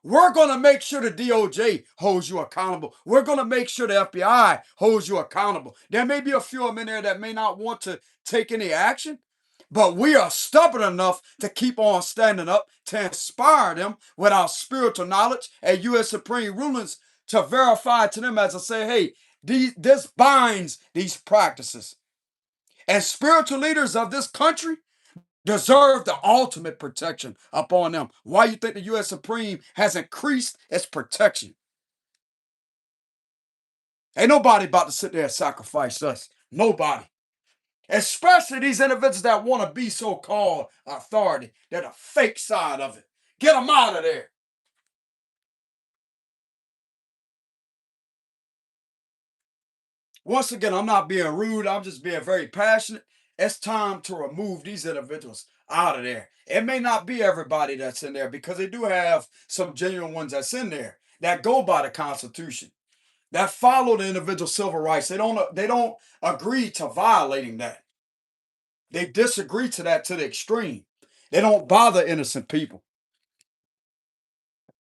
We're going to make sure the DOJ holds you accountable. We're going to make sure the FBI holds you accountable. There may be a few of them in there that may not want to take any action, but we are stubborn enough to keep on standing up to inspire them with our spiritual knowledge and U.S. Supreme rulings to verify to them as I say, hey, this binds these practices. And spiritual leaders of this country deserve the ultimate protection upon them. Why you think the U.S. Supreme has increased its protection? Ain't nobody about to sit there and sacrifice us. Nobody. Especially these individuals that want to be so-called authority. They're the fake side of it. Get them out of there. Once again, I'm not being rude. I'm just being very passionate. It's time to remove these individuals out of there. It may not be everybody that's in there because they do have some genuine ones that's in there that go by the Constitution, that follow the individual civil rights. They don't agree to violating that. They disagree to that to the extreme. They don't bother innocent people.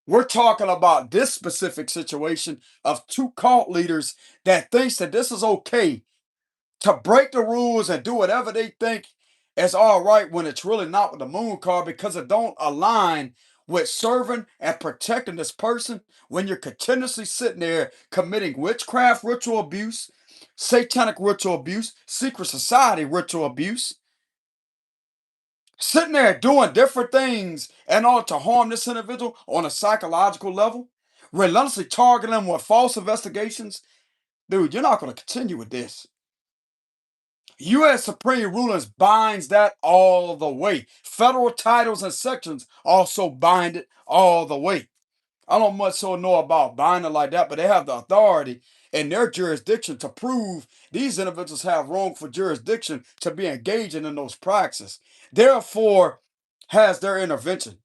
We're talking about this specific situation of two cult leaders that thinks that this is okay to break the rules and do whatever they think is all right when it's really not with the moon card because it don't align with serving and protecting this person when you're continuously sitting there committing witchcraft ritual abuse, satanic ritual abuse, secret society ritual abuse, sitting there doing different things in order to harm this individual on a psychological level, relentlessly targeting them with false investigations. Dude, you're not going to continue with this. U.S. Supreme rulings binds that all the way. Federal titles and sections also bind it all the way. I don't much so know about binding like that, but they have the authority in their jurisdiction to prove these individuals have wrongful jurisdiction to be engaging in those practices. Therefore, has their intervention.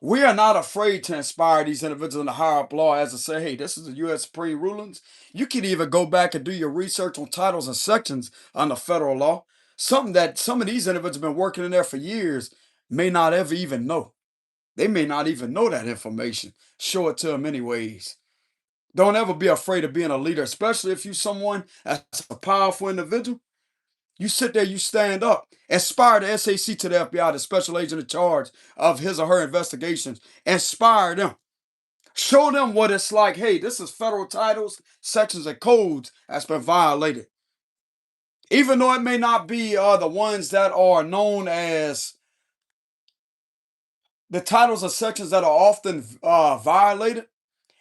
We are not afraid to inspire these individuals in the higher up law as to say, hey, this is the U.S. Supreme rulings. You can even go back and do your research on titles and sections under federal law. Something that some of these individuals have been working in there for years may not ever even know. They may not even know that information. Show it to them anyways. Don't ever be afraid of being a leader, especially if you're someone that's a powerful individual. You sit there, you stand up, inspire the SAC to the FBI, the special agent in charge of his or her investigations. Inspire them. Show them what it's like. Hey, this is federal titles, sections, and codes that's been violated. Even though it may not be the ones that are known as the titles or sections that are often violated,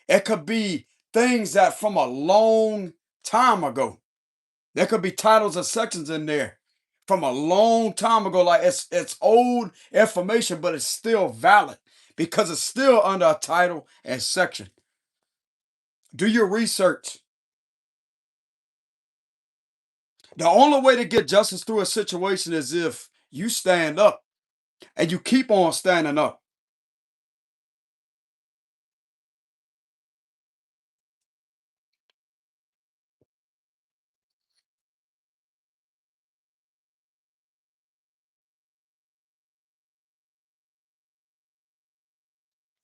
it could be things that from a long time ago. There could be titles or sections in there from a long time ago. Like it's old information, but it's still valid because it's still under a title and section. Do your research. The only way to get justice through a situation is if you stand up and you keep on standing up.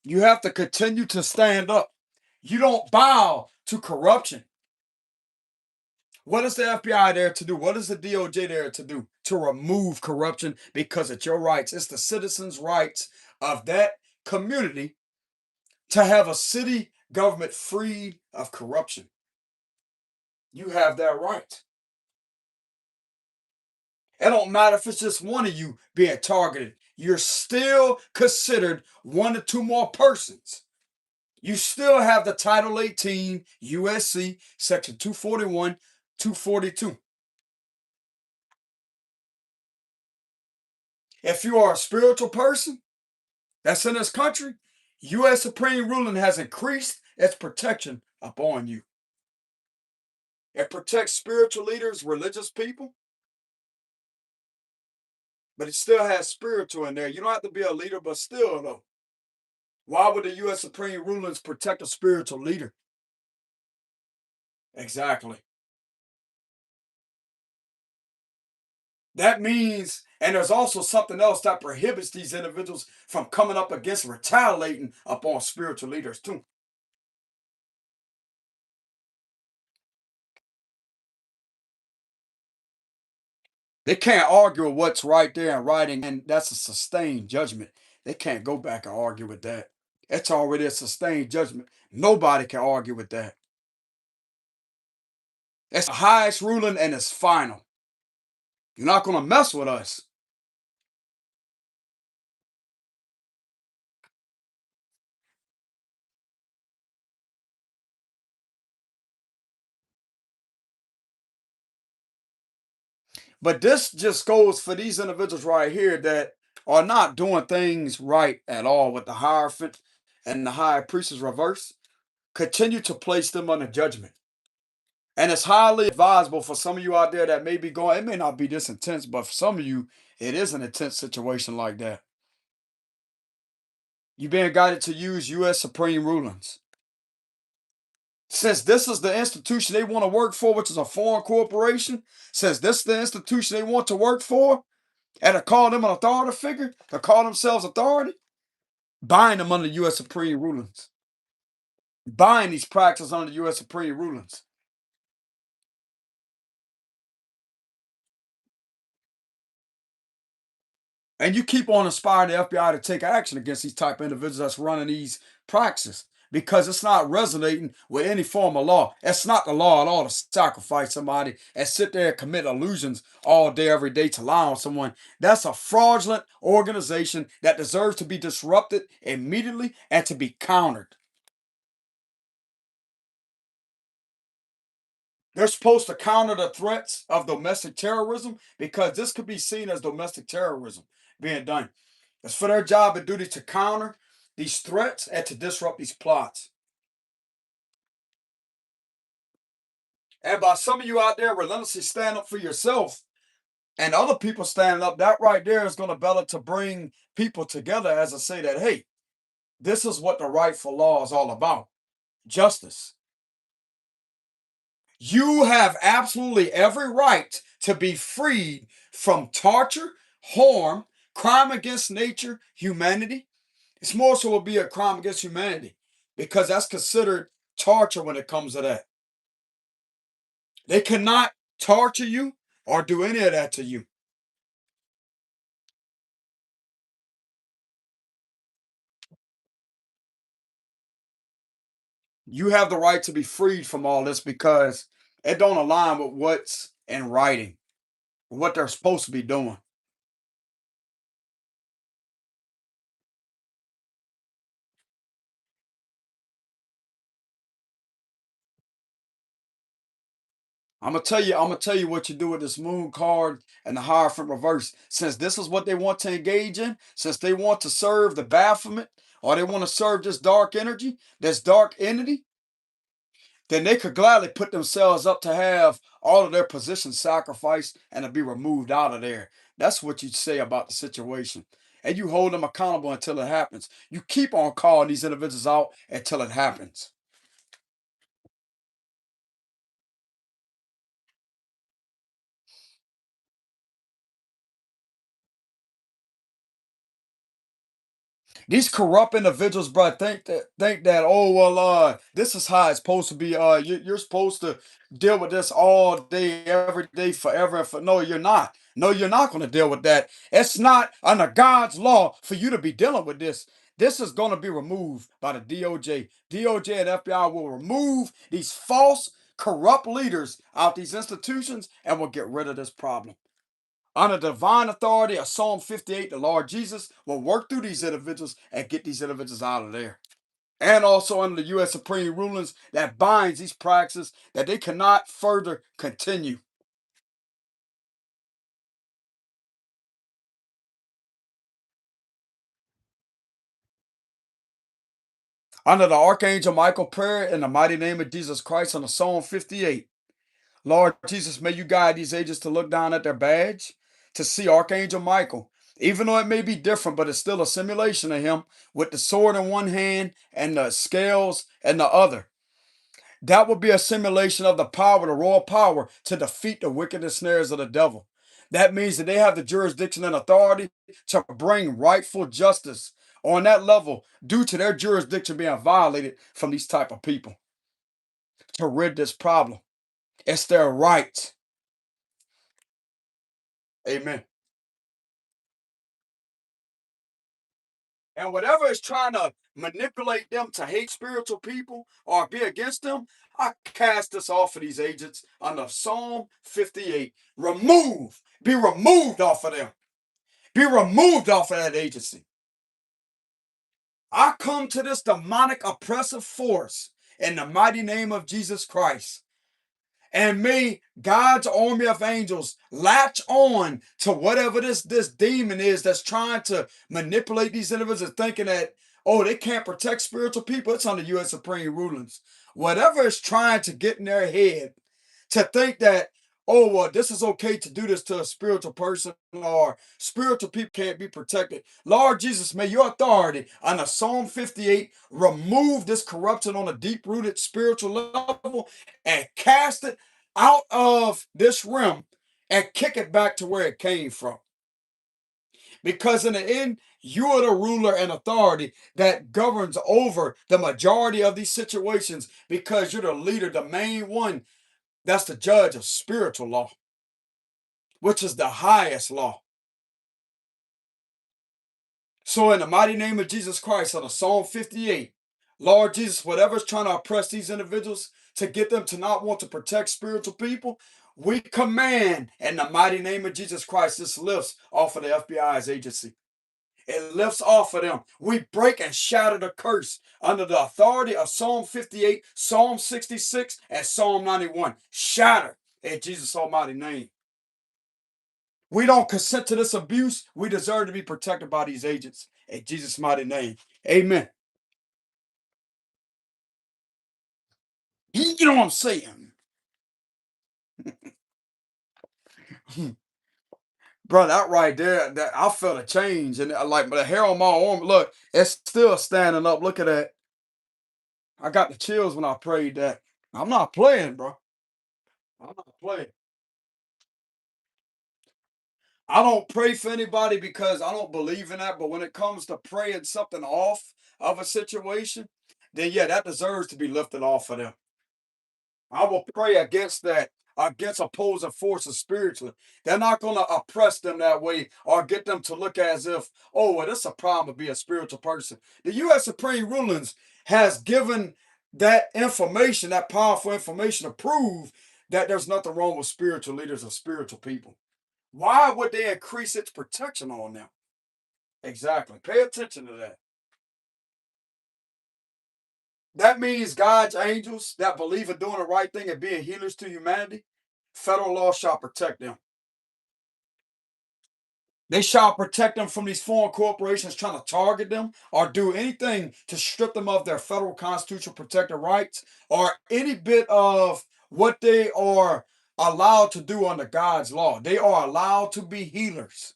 You have to continue to stand up. You don't bow to corruption. What is the FBI there to do? What is the DOJ there to do? To remove corruption because it's your rights. It's the citizens' rights of that community to have a city government free of corruption. You have that right. It don't matter if it's just one of you being targeted. You're still considered one to two more persons. You still have the Title 18 USC Section 241, 242. If you are a spiritual person that's in this country, U.S. Supreme ruling has increased its protection upon you. It protects spiritual leaders, religious people, but it still has spiritual in there. You don't have to be a leader, but still, though. Why would the U.S. Supreme rulings protect a spiritual leader? Exactly. That means, and there's also something else that prohibits these individuals from coming up against retaliating upon spiritual leaders, too. They can't argue with what's right there in writing, and that's a sustained judgment. They can't go back and argue with that. It's already a sustained judgment. Nobody can argue with that. It's the highest ruling and it's final. You're not going to mess with us. But this just goes for these individuals right here that are not doing things right at all with the Hierophant and the High Priestess reverse. Continue to place them under judgment. And it's highly advisable for some of you out there that may be going, it may not be this intense, but for some of you, it is an intense situation like that. You're being guided to use U.S. Supreme rulings. Since this is the institution they want to work for, which is a foreign corporation, since this is the institution they want to work for, and to call them an authority figure, to call themselves authority, bind them under U.S. Supreme rulings. Bind these practices under U.S. Supreme rulings. And you keep on inspiring the FBI to take action against these type of individuals that's running these practices because it's not resonating with any form of law. It's not the law at all to sacrifice somebody and sit there and commit illusions all day, every day to lie on someone. That's a fraudulent organization that deserves to be disrupted immediately and to be countered. They're supposed to counter the threats of domestic terrorism because this could be seen as domestic terrorism being done. It's for their job and duty to counter these threats and to disrupt these plots. And by some of you out there relentlessly stand up for yourself and other people standing up, that right there is going to better to bring people together as I say that, hey, this is what the rightful law is all about. Justice. You have absolutely every right to be freed from torture, harm, crime against nature, humanity. It's more so will be a crime against humanity because that's considered torture when it comes to that. They cannot torture you or do any of that to you. You have the right to be freed from all this because it don't align with what's in writing, what they're supposed to be doing. I'm gonna tell you what you do with this moon card and the Hierophant reverse. Since this is what they want to engage in, since they want to serve the Baphomet, or they want to serve this dark energy, this dark entity, then they could gladly put themselves up to have all of their positions sacrificed and to be removed out of there. That's what you say about the situation. And you hold them accountable until it happens. You keep on calling these individuals out until it happens. These corrupt individuals, bro, think that oh well, this is how it's supposed to be. You're supposed to deal with this all day, every day, forever. And for no, you're not. No, you're not going to deal with that. It's not under God's law for you to be dealing with this. This is going to be removed by the DOJ. DOJ and FBI will remove these false, corrupt leaders out these institutions and will get rid of this problem. Under divine authority of Psalm 58, the Lord Jesus will work through these individuals and get these individuals out of there. And also under the U.S. Supreme rulings that binds these practices that they cannot further continue. Under the Archangel Michael prayer in the mighty name of Jesus Christ under Psalm 58, Lord Jesus, may you guide these agents to look down at their badge, to see Archangel Michael, even though it may be different, but it's still a simulation of him with the sword in one hand and the scales in the other. That would be a simulation of the power, the royal power, to defeat the wickedness snares of the devil. That means that they have the jurisdiction and authority to bring rightful justice on that level due to their jurisdiction being violated from these type of people to rid this problem. It's their right. Amen. And whatever is trying to manipulate them to hate spiritual people or be against them, I cast this off of these agents under Psalm 58. Be removed off of them. Be removed off of that agency. I come to this demonic oppressive force in the mighty name of Jesus Christ. And may God's army of angels latch on to whatever this demon is that's trying to manipulate these individuals thinking that, oh, they can't protect spiritual people. It's under U.S. Supreme rulings. Whatever is trying to get in their head to think that, oh, well, this is okay to do this to a spiritual person or spiritual people can't be protected. Lord Jesus, may your authority under Psalm 58 remove this corruption on a deep rooted spiritual level and cast it out of this realm and kick it back to where it came from. Because in the end, you are the ruler and authority that governs over the majority of these situations because you're the leader, the main one that's the judge of spiritual law, which is the highest law. So, in the mighty name of Jesus Christ, on Psalm 58, Lord Jesus, whatever's trying to oppress these individuals to get them to not want to protect spiritual people, we command in the mighty name of Jesus Christ, this lifts off of the FBI's agency. It lifts off of them. We break and shatter the curse under the authority of Psalm 58, Psalm 66, and Psalm 91. Shatter in Jesus' almighty name. We don't consent to this abuse. We deserve to be protected by these agents. In Jesus' mighty name. Amen. You know what I'm saying? Bro, that right there, that I felt a change. And like the hair on my arm, look, it's still standing up. Look at that. I got the chills when I prayed that. I'm not playing, bro. I'm not playing. I don't pray for anybody because I don't believe in that. But when it comes to praying something off of a situation, then yeah, that deserves to be lifted off of them. I will pray against that, against opposing forces spiritually. They're not going to oppress them that way or get them to look as if, oh, well, it's a problem to be a spiritual person. The U.S. Supreme Rulings has given that information, that powerful information to prove that there's nothing wrong with spiritual leaders or spiritual people. Why would they increase its protection on them? Exactly. Pay attention to that. That means God's angels that believe in doing the right thing and being healers to humanity, federal law shall protect them. They shall protect them from these foreign corporations trying to target them or do anything to strip them of their federal constitutional protected rights or any bit of what they are allowed to do under God's law. They are allowed to be healers.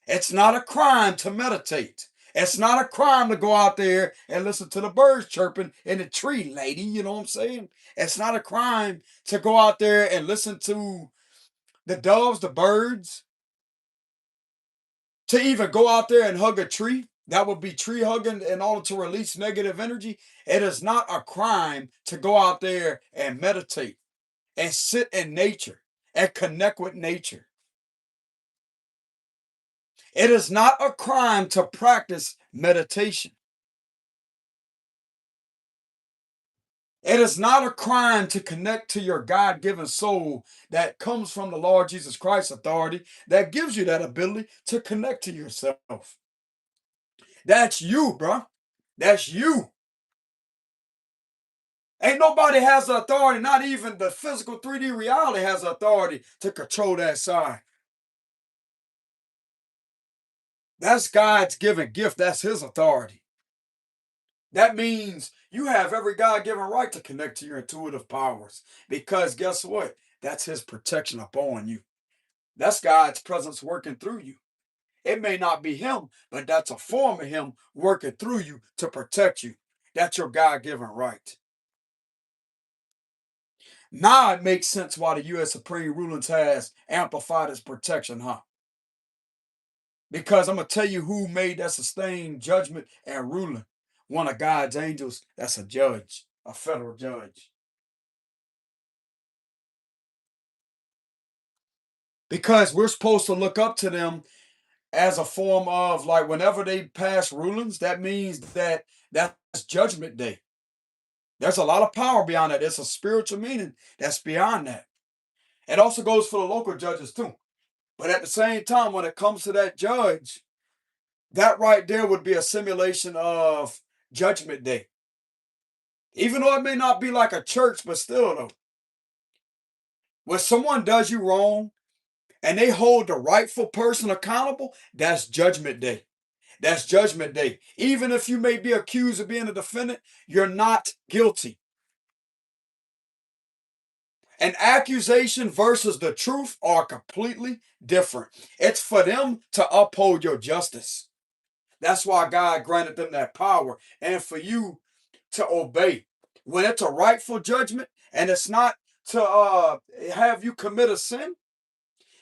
It's not a crime to meditate. It's not a crime to go out there and listen to the birds chirping in the tree, lady. You know what I'm saying? It's not a crime to go out there and listen to the doves, the birds, to even go out there and hug a tree. That would be tree hugging in order to release negative energy. It is not a crime to go out there and meditate and sit in nature and connect with nature. It is not a crime to practice meditation. It is not a crime to connect to your God given soul that comes from the Lord Jesus Christ's authority that gives you that ability to connect to yourself. That's you, bro. That's you. Ain't nobody has the authority, not even the physical 3D reality has the authority to control that side. That's God's given gift. That's his authority. That means you have every God given right to connect to your intuitive powers because guess what? That's his protection upon you. That's God's presence working through you. It may not be him, but that's a form of him working through you to protect you. That's your God given right. Now it makes sense why the U.S. Supreme Rulings has amplified its protection, huh? Because I'm going to tell you who made that sustained judgment and ruling. One of God's angels, that's a judge, a federal judge. Because we're supposed to look up to them as a form of like whenever they pass rulings, that means that that's judgment day. There's a lot of power beyond that. There's a spiritual meaning that's beyond that. It also goes for the local judges too. But at the same time, when it comes to that judge, that right there would be a simulation of judgment day. Even though it may not be like a church, but still though. When someone does you wrong and they hold the rightful person accountable, that's judgment day. That's judgment day. Even if you may be accused of being a defendant, you're not guilty. An accusation versus the truth are completely different. It's for them to uphold your justice. That's why God granted them that power and for you to obey. When it's a rightful judgment and it's not to have you commit a sin,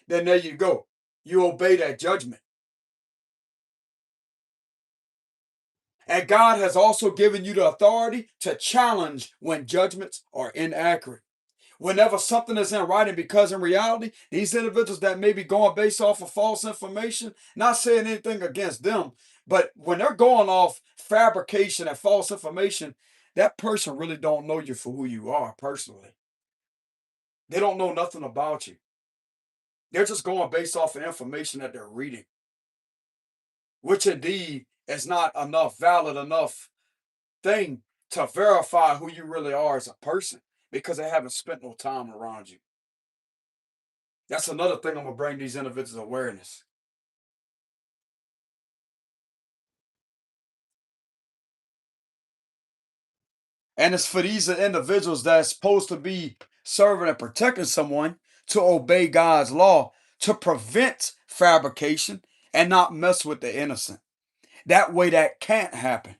then there you go. You obey that judgment. And God has also given you the authority to challenge when judgments are inaccurate. Whenever something is in writing, because in reality, these individuals that may be going based off of false information, not saying anything against them, but when they're going off fabrication and false information, that person really don't know you for who you are personally. They don't know nothing about you. They're just going based off of information that they're reading. which indeed is not enough valid enough thing to verify who you really are as a person because they haven't spent no time around you. That's another thing I'm gonna bring these individuals awareness. And it's for these individuals that's supposed to be serving and protecting someone to obey God's law to prevent fabrication and not mess with the innocent. That way, that can't happen.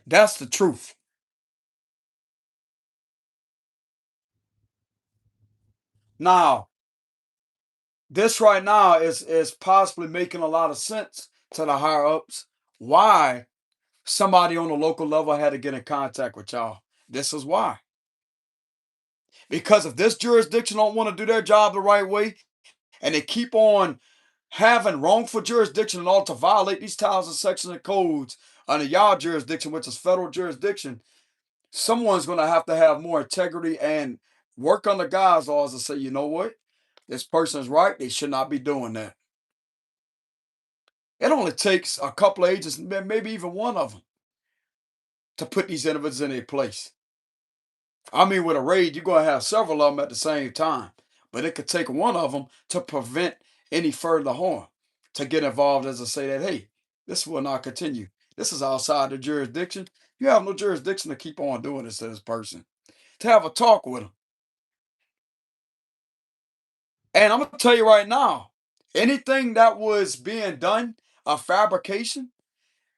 That's the truth. Now, this right now is possibly making a lot of sense to the higher ups. Why somebody on the local level had to get in contact with y'all? This is why. Because if this jurisdiction don't want to do their job the right way, and they keep on having wrongful jurisdiction in order to violate these titles and sections and codes under y'all jurisdiction, which is federal jurisdiction, someone's going to have more integrity and work under God's laws and say, you know what? This person's right. They should not be doing that. It only takes a couple of agents, maybe even one of them, to put these individuals in their place. I mean, with a raid, you're going to have several of them at the same time, but it could take one of them to prevent any further harm, to get involved as to say that, hey, this will not continue. This is outside the jurisdiction. You have no jurisdiction to keep on doing this to this person. To have a talk with them. And I'm going to tell you right now, anything that was being done, a fabrication,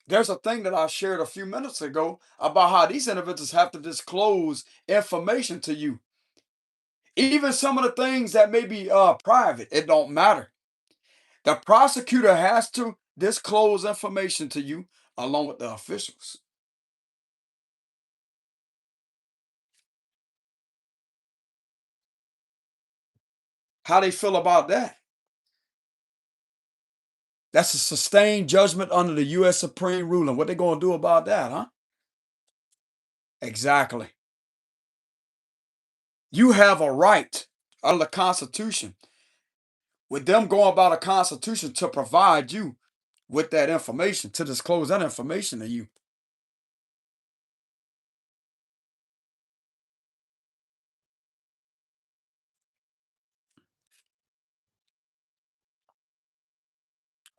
there's a thing that I shared a few minutes ago about how these individuals have to disclose information to you. Even some of the things that may be private, it don't matter. The prosecutor has to disclose information to you along with the officials. How they feel about that? That's a sustained judgment under the U.S. Supreme ruling. What they gonna do about that, huh? Exactly. You have a right under the Constitution, with them going about a Constitution to provide you with that information, to disclose that information to you.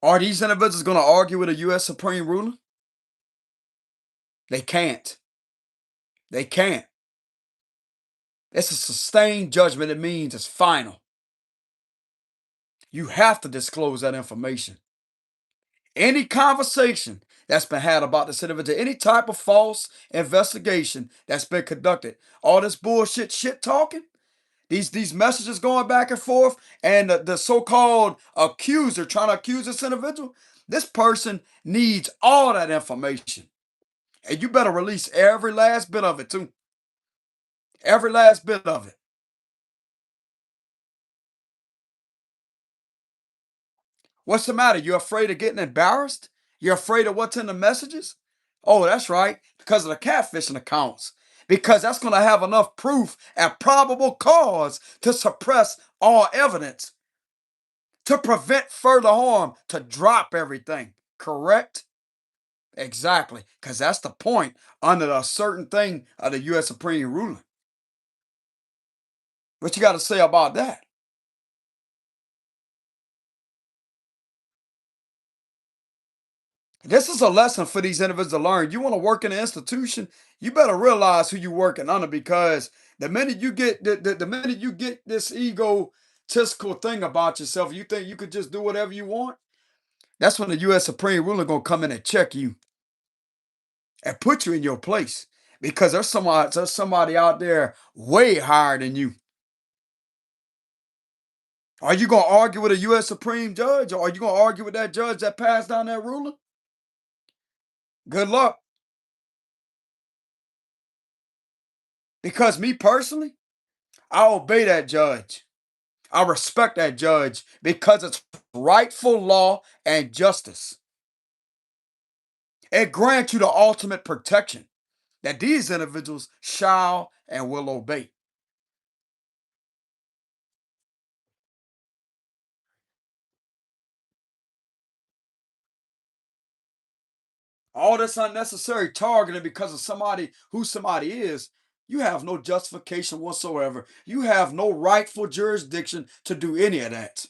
Are these individuals going to argue with a U.S. Supreme ruling? They can't. They can't. It's a sustained judgment. It means it's final. You have to disclose that information. Any conversation that's been had about this individual, any type of false investigation that's been conducted, all this bullshit shit talking, these messages going back and forth, and the so-called accuser trying to accuse this individual, this person needs all that information. And you better release every last bit of it too. Every last bit of it. What's the matter? You're afraid of getting embarrassed? You're afraid of what's in the messages? Oh, that's right. Because of the catfishing accounts. Because that's going to have enough proof and probable cause to suppress all evidence, to prevent further harm, to drop everything. Correct? Exactly. Because that's the point under a certain thing of the U.S. Supreme ruling. What you got to say about that? This is a lesson for these individuals to learn. You want to work in an institution, you better realize who you're working under, because the minute you get the minute you get this egotistical thing about yourself, you think you could just do whatever you want. That's when the U.S. Supreme ruler gonna come in and check you and put you in your place, because there's somebody out there way higher than you. Are you gonna argue with a U.S. Supreme judge, or are you gonna argue with that judge that passed down that ruling? Good luck. Because me personally, I obey that judge. I respect that judge because it's rightful law and justice. It grants you the ultimate protection that these individuals shall and will obey. All this unnecessary targeting because of somebody who somebody is, you have no justification whatsoever. You have no rightful jurisdiction to do any of that.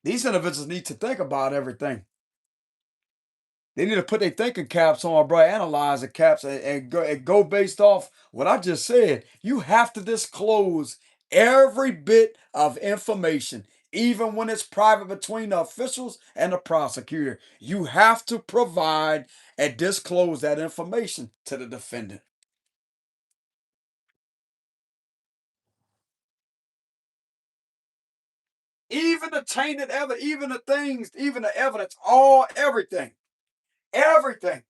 These individuals need to think about everything. They need to put their thinking caps on, bro. Analyze the caps and go based off what I just said. You have to disclose every bit of information, even when it's private between the officials and the prosecutor. You have to provide and disclose that information to the defendant. Even the tainted evidence, even the things, even the evidence, all everything. Everything.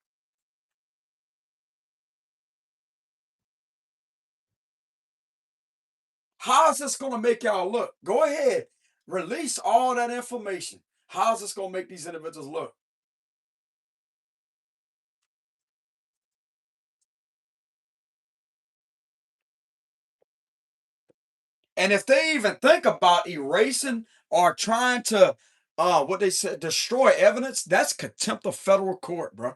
How's this going to make y'all look? Go ahead, release all that information. How's this going to make these individuals look? And if they even think about erasing or trying to, what they said, destroy evidence, that's contempt of federal court, bro.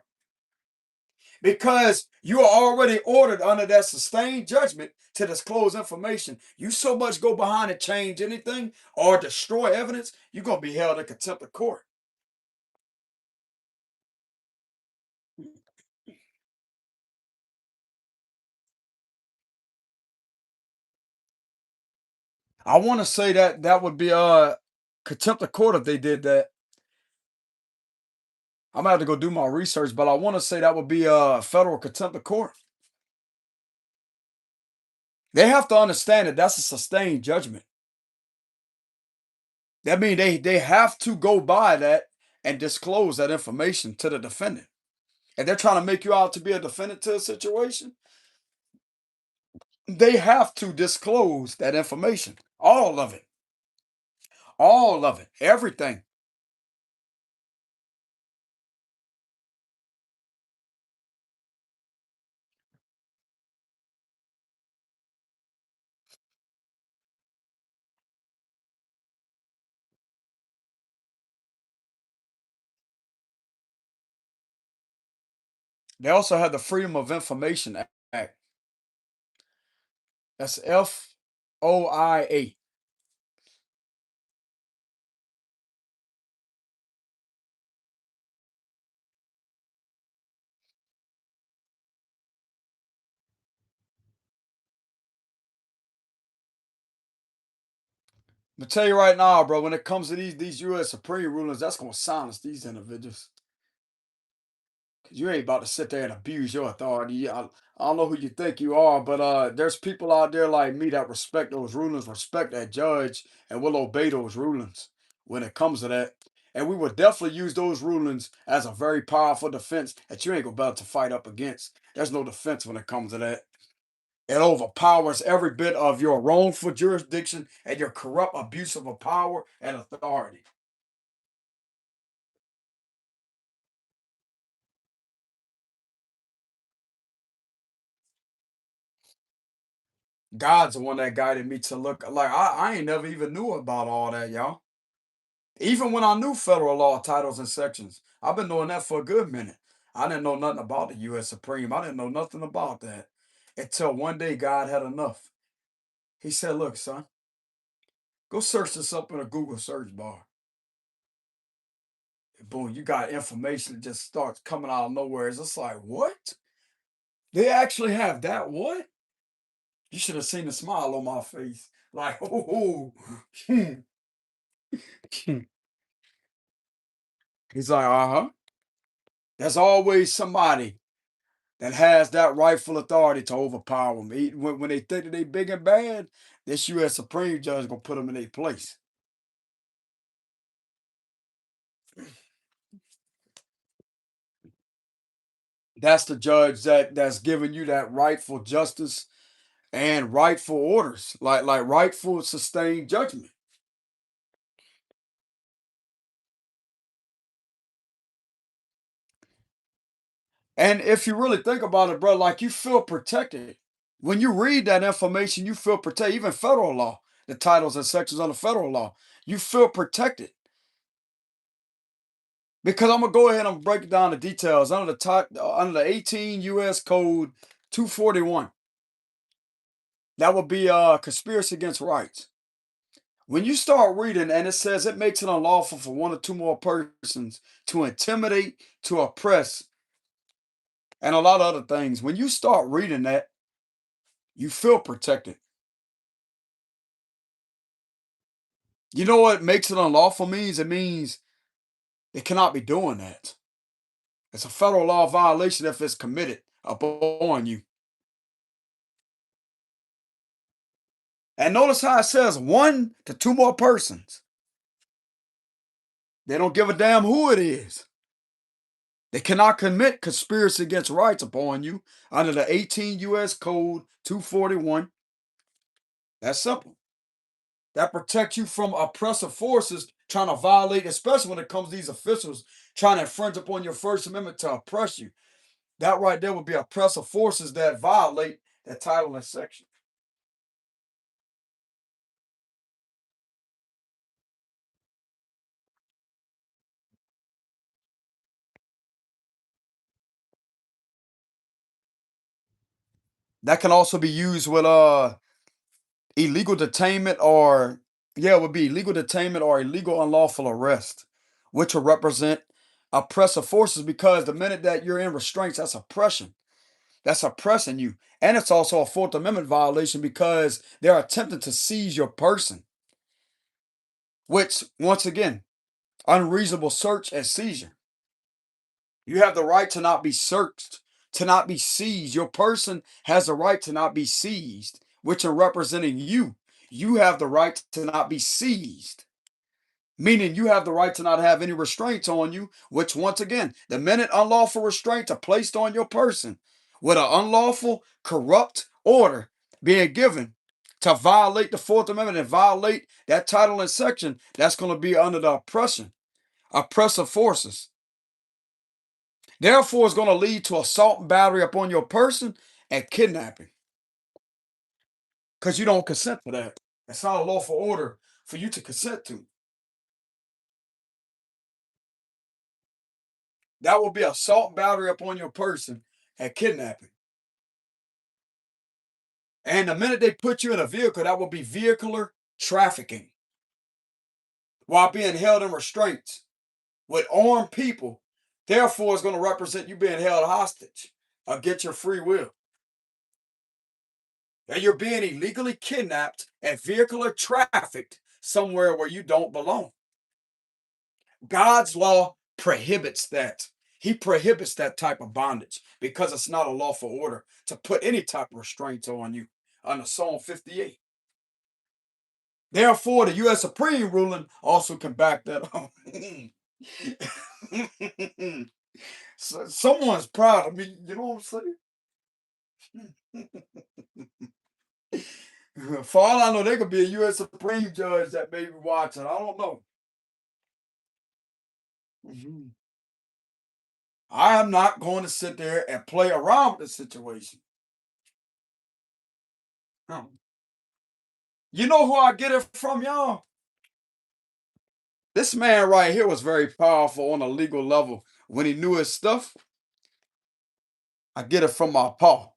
Because you are already ordered under that sustained judgment to disclose information. You so much go behind and change anything or destroy evidence, you're going to be held in contempt of court. I want to say that that would be contempt of court if they did that. I'm gonna have to go do my research, but I want to say that would be federal contempt of court. They have to understand that that's a sustained judgment. That means they have to go by that and disclose that information to the defendant. And they're trying to make you out to be a defendant to a situation. They have to disclose that information, all of it, everything. They also have the Freedom of Information Act. That's FOIA. I'm gonna tell you right now, bro. When it comes to these U.S. Supreme rulings, that's gonna silence these individuals. Cause you ain't about to sit there and abuse your authority. I don't know who you think you are, but there's people out there like me that respect those rulings, respect that judge, and will obey those rulings when it comes to that. And we will definitely use those rulings as a very powerful defense that you ain't gonna be able to fight up against. There's no defense when it comes to that. It overpowers every bit of your wrongful jurisdiction and your corrupt abuse of a power and authority. God's the one that guided me to look like I ain't never even knew about all that, y'all. Even when I knew federal law titles and sections, I've been knowing that for a good minute. I didn't know nothing about the U.S. Supreme. I didn't know nothing about that until one day God had enough. He said, "Look, son, go search this up in a Google search bar." And boom, you got information that just starts coming out of nowhere. It's just like, what? They actually have that? What? You should have seen the smile on my face. Like, oh, he's like, uh-huh. There's always somebody that has that rightful authority to overpower them. When they think that they big and bad, this U.S. Supreme Judge gonna put them in their place. That's the judge that's giving you that rightful justice and rightful orders, like rightful sustained judgment. And if you really think about it, bro, like you feel protected. When you read that information, you feel protected. Even federal law, the titles and sections under federal law, you feel protected. Because I'm gonna go ahead and break down the details under the 18 U.S. Code 241. That would be conspiracy against rights. When you start reading and it says it makes it unlawful for one or two more persons to intimidate, to oppress, and a lot of other things. When you start reading that, you feel protected. You know what makes it unlawful means? It means they cannot be doing that. It's a federal law violation if it's committed upon you. And notice how it says one to two more persons. They don't give a damn who it is. They cannot commit conspiracy against rights upon you under the 18 U.S. Code 241. That's simple. That protects you from oppressive forces trying to violate, especially when it comes to these officials trying to infringe upon your First Amendment to oppress you. That right there would be oppressive forces that violate that title and section. That can also be used with illegal detainment or yeah, it would be illegal detainment or illegal unlawful arrest, which will represent oppressive forces because the minute that you're in restraints, that's oppression. That's oppressing you. And it's also a Fourth Amendment violation because they're attempting to seize your person, which, once again, unreasonable search and seizure. You have the right to not be searched, to not be seized. Your person has the right to not be seized, which are representing you. You have the right to not be seized, meaning you have the right to not have any restraints on you, which, once again, the minute unlawful restraints are placed on your person with an unlawful, corrupt order being given to violate the Fourth Amendment and violate that title and section, that's going to be under the oppressive forces. Therefore, it's going to lead to assault and battery upon your person and kidnapping because you don't consent to that. It's not a lawful order for you to consent to. That will be assault and battery upon your person and kidnapping. And the minute they put you in a vehicle, that will be vehicular trafficking while being held in restraints with armed people. Therefore, it's going to represent you being held hostage against your free will. And you're being illegally kidnapped and vehicular trafficked somewhere where you don't belong. God's law prohibits that. He prohibits that type of bondage because it's not a lawful order to put any type of restraints on you under Psalm 58. Therefore, the U.S. Supreme ruling also can back that up. So, someone's proud of me, you know what I'm saying? For all I know, there could be a U.S. Supreme judge that may be watching. I don't know. Mhm. I am not going to sit there and play around with the situation. No. You know who I get it from, y'all? This man right here was very powerful on a legal level when he knew his stuff. I get it from my pa.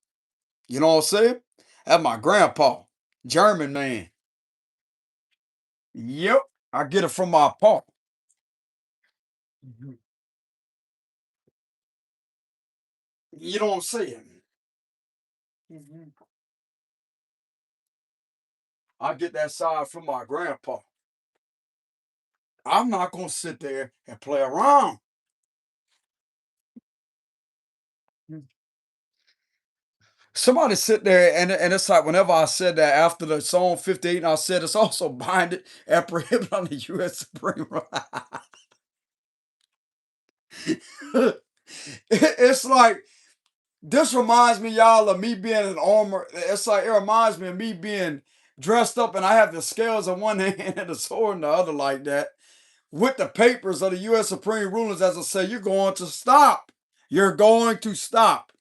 You know what I'm saying? That's my grandpa, German man. Yep, I get it from my pa. Mhm. You know what I'm saying? Mhm. I get that side from my grandpa. I'm not gonna sit there and play around. Mm. Somebody sit there and it's like whenever I said that after the Psalm 58, I said it's also binded and prohibited on the U.S. Supreme. It's like this reminds me, y'all, of me being in armor. It's like it reminds me of me being dressed up and I have the scales in one hand and the sword in the other like that. With the papers of the U.S. Supreme rulers, as I say, you're going to stop. You're going to stop.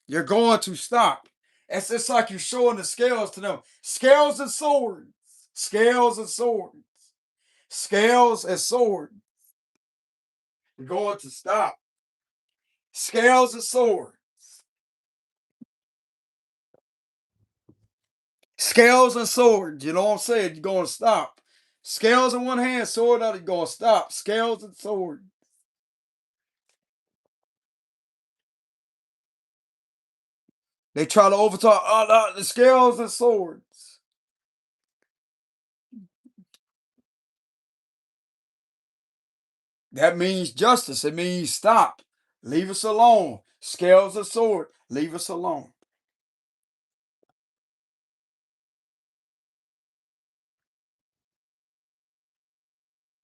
You're going to stop. It's like you're showing the scales to them. Scales and swords. Scales and swords. Scales and swords. We're going to stop. Scales and sword. Scales and sword. You know what I'm saying? You're going to stop. Scales in one hand, sword out. You're going to stop. Scales and sword. They try to overtalk the scales and swords. That means justice. It means stop. Leave us alone. Scales and sword. Leave us alone.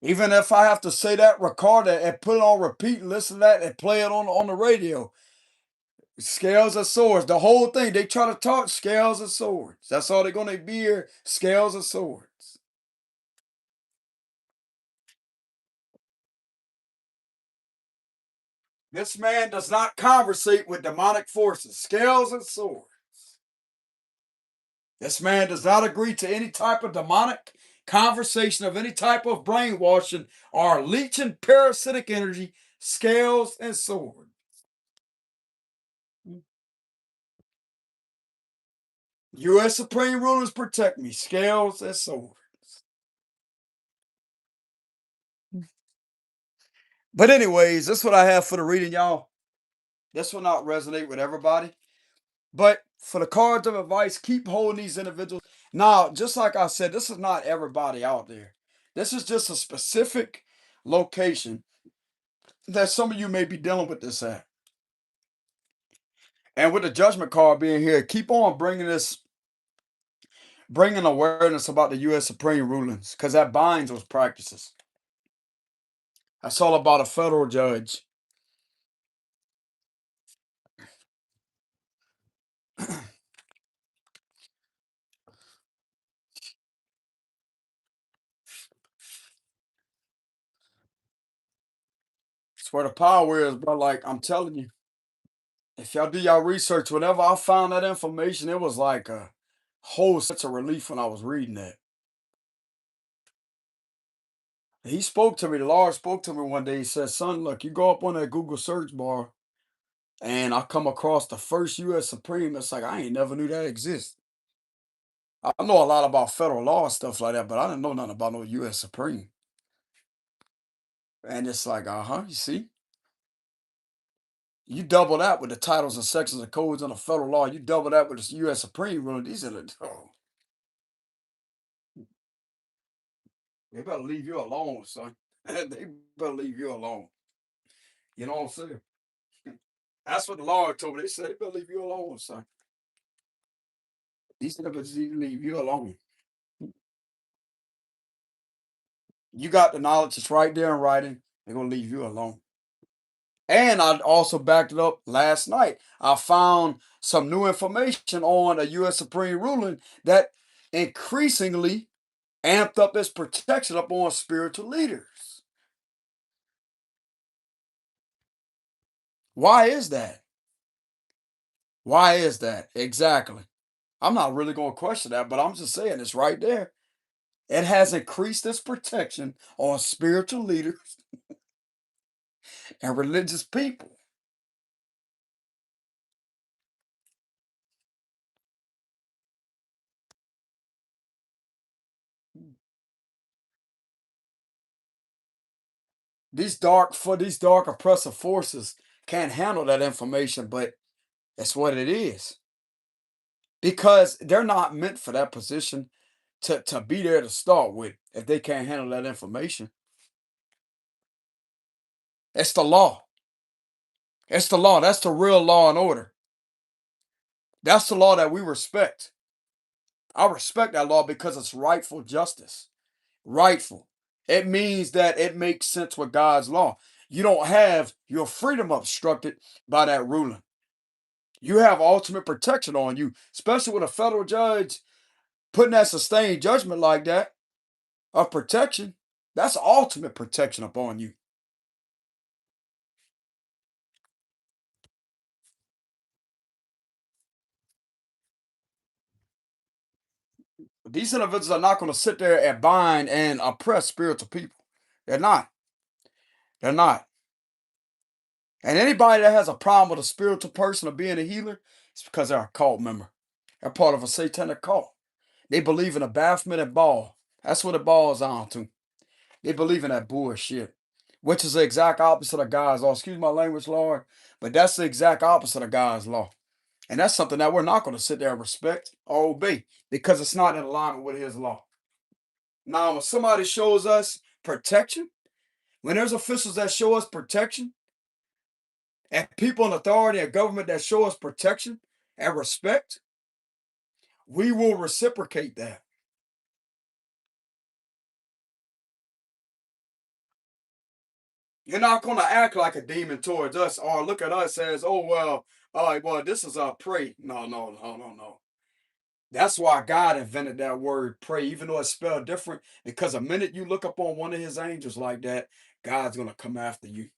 Even if I have to say that, record it, and put it on repeat, and listen to that, and play it on the radio. Scales and swords. The whole thing. They try to talk scales and swords. That's all they're gonna be here. Scales and swords. This man does not conversate with demonic forces. Scales and swords. This man does not agree to any type of demonic conversation of any type of brainwashing or leeching parasitic energy. Scales and swords. U.S. Supreme Rulers protect me. Scales and swords. But anyways, that's what I have for the reading, y'all. This will not resonate with everybody. But for the cards of advice, keep holding these individuals. Now, just like I said, this is not everybody out there. This is just a specific location that some of you may be dealing with this at. And with the judgment card being here, keep on bringing awareness about the U.S. Supreme rulings, because that binds those practices. That's all about a federal judge. It's where the power is, bro. Like I'm telling you, if y'all do y'all research, whenever I found that information, it was like a whole sense of relief when I was reading that. He spoke to me, the Lord spoke to me one day. He said, "Son, look, you go up on that Google search bar, and I come across the first U.S. Supreme. It's like, I ain't never knew that exists. I know a lot about federal law and stuff like that, but I didn't know nothing about no U.S. Supreme." And it's like, you see? You double that with the titles and sections and codes on the federal law. You double that with the U.S. Supreme ruling. These are they better leave you alone, son. They better leave you alone. You know what I'm saying? That's what the Lord told me. They said, they better leave you alone, son. These niggas need to leave you alone. You got the knowledge, it's right there in writing. They're gonna leave you alone. And I also backed it up last night. I found some new information on a U.S. Supreme ruling that increasingly amped up its protection upon spiritual leaders. Why is that? Why is that? Exactly. I'm not really going to question that, but I'm just saying it's right there. It has increased its protection on spiritual leaders and religious people. These dark oppressive forces can't handle that information, but that's what it is. Because they're not meant for that position to be there to start with if they can't handle that information. It's the law. It's the law. That's the real law and order. That's the law that we respect. I respect that law because it's rightful justice. Rightful. It means that it makes sense with God's law. You don't have your freedom obstructed by that ruling. You have ultimate protection on you, especially with a federal judge putting that sustained judgment like that of protection. That's ultimate protection upon you. These individuals are not going to sit there and bind and oppress spiritual people. They're not. They're not. And anybody that has a problem with a spiritual person or being a healer, it's because they're a cult member. They're part of a satanic cult. They believe in a Baphomet and ball. That's what it boils down to. They believe in that bullshit, which is the exact opposite of God's law. Excuse my language, Lord, but that's the exact opposite of God's law. And that's something that we're not going to sit there and respect or obey because it's not in alignment with his law. Now, when somebody shows us protection, when there's officials that show us protection, and people in authority and government that show us protection and respect, we will reciprocate that. You're not going to act like a demon towards us or look at us as, oh, well, this is a prey. No, no, no, no, no. That's why God invented that word pray, even though it's spelled different, because the minute you look up on one of his angels like that, God's going to come after you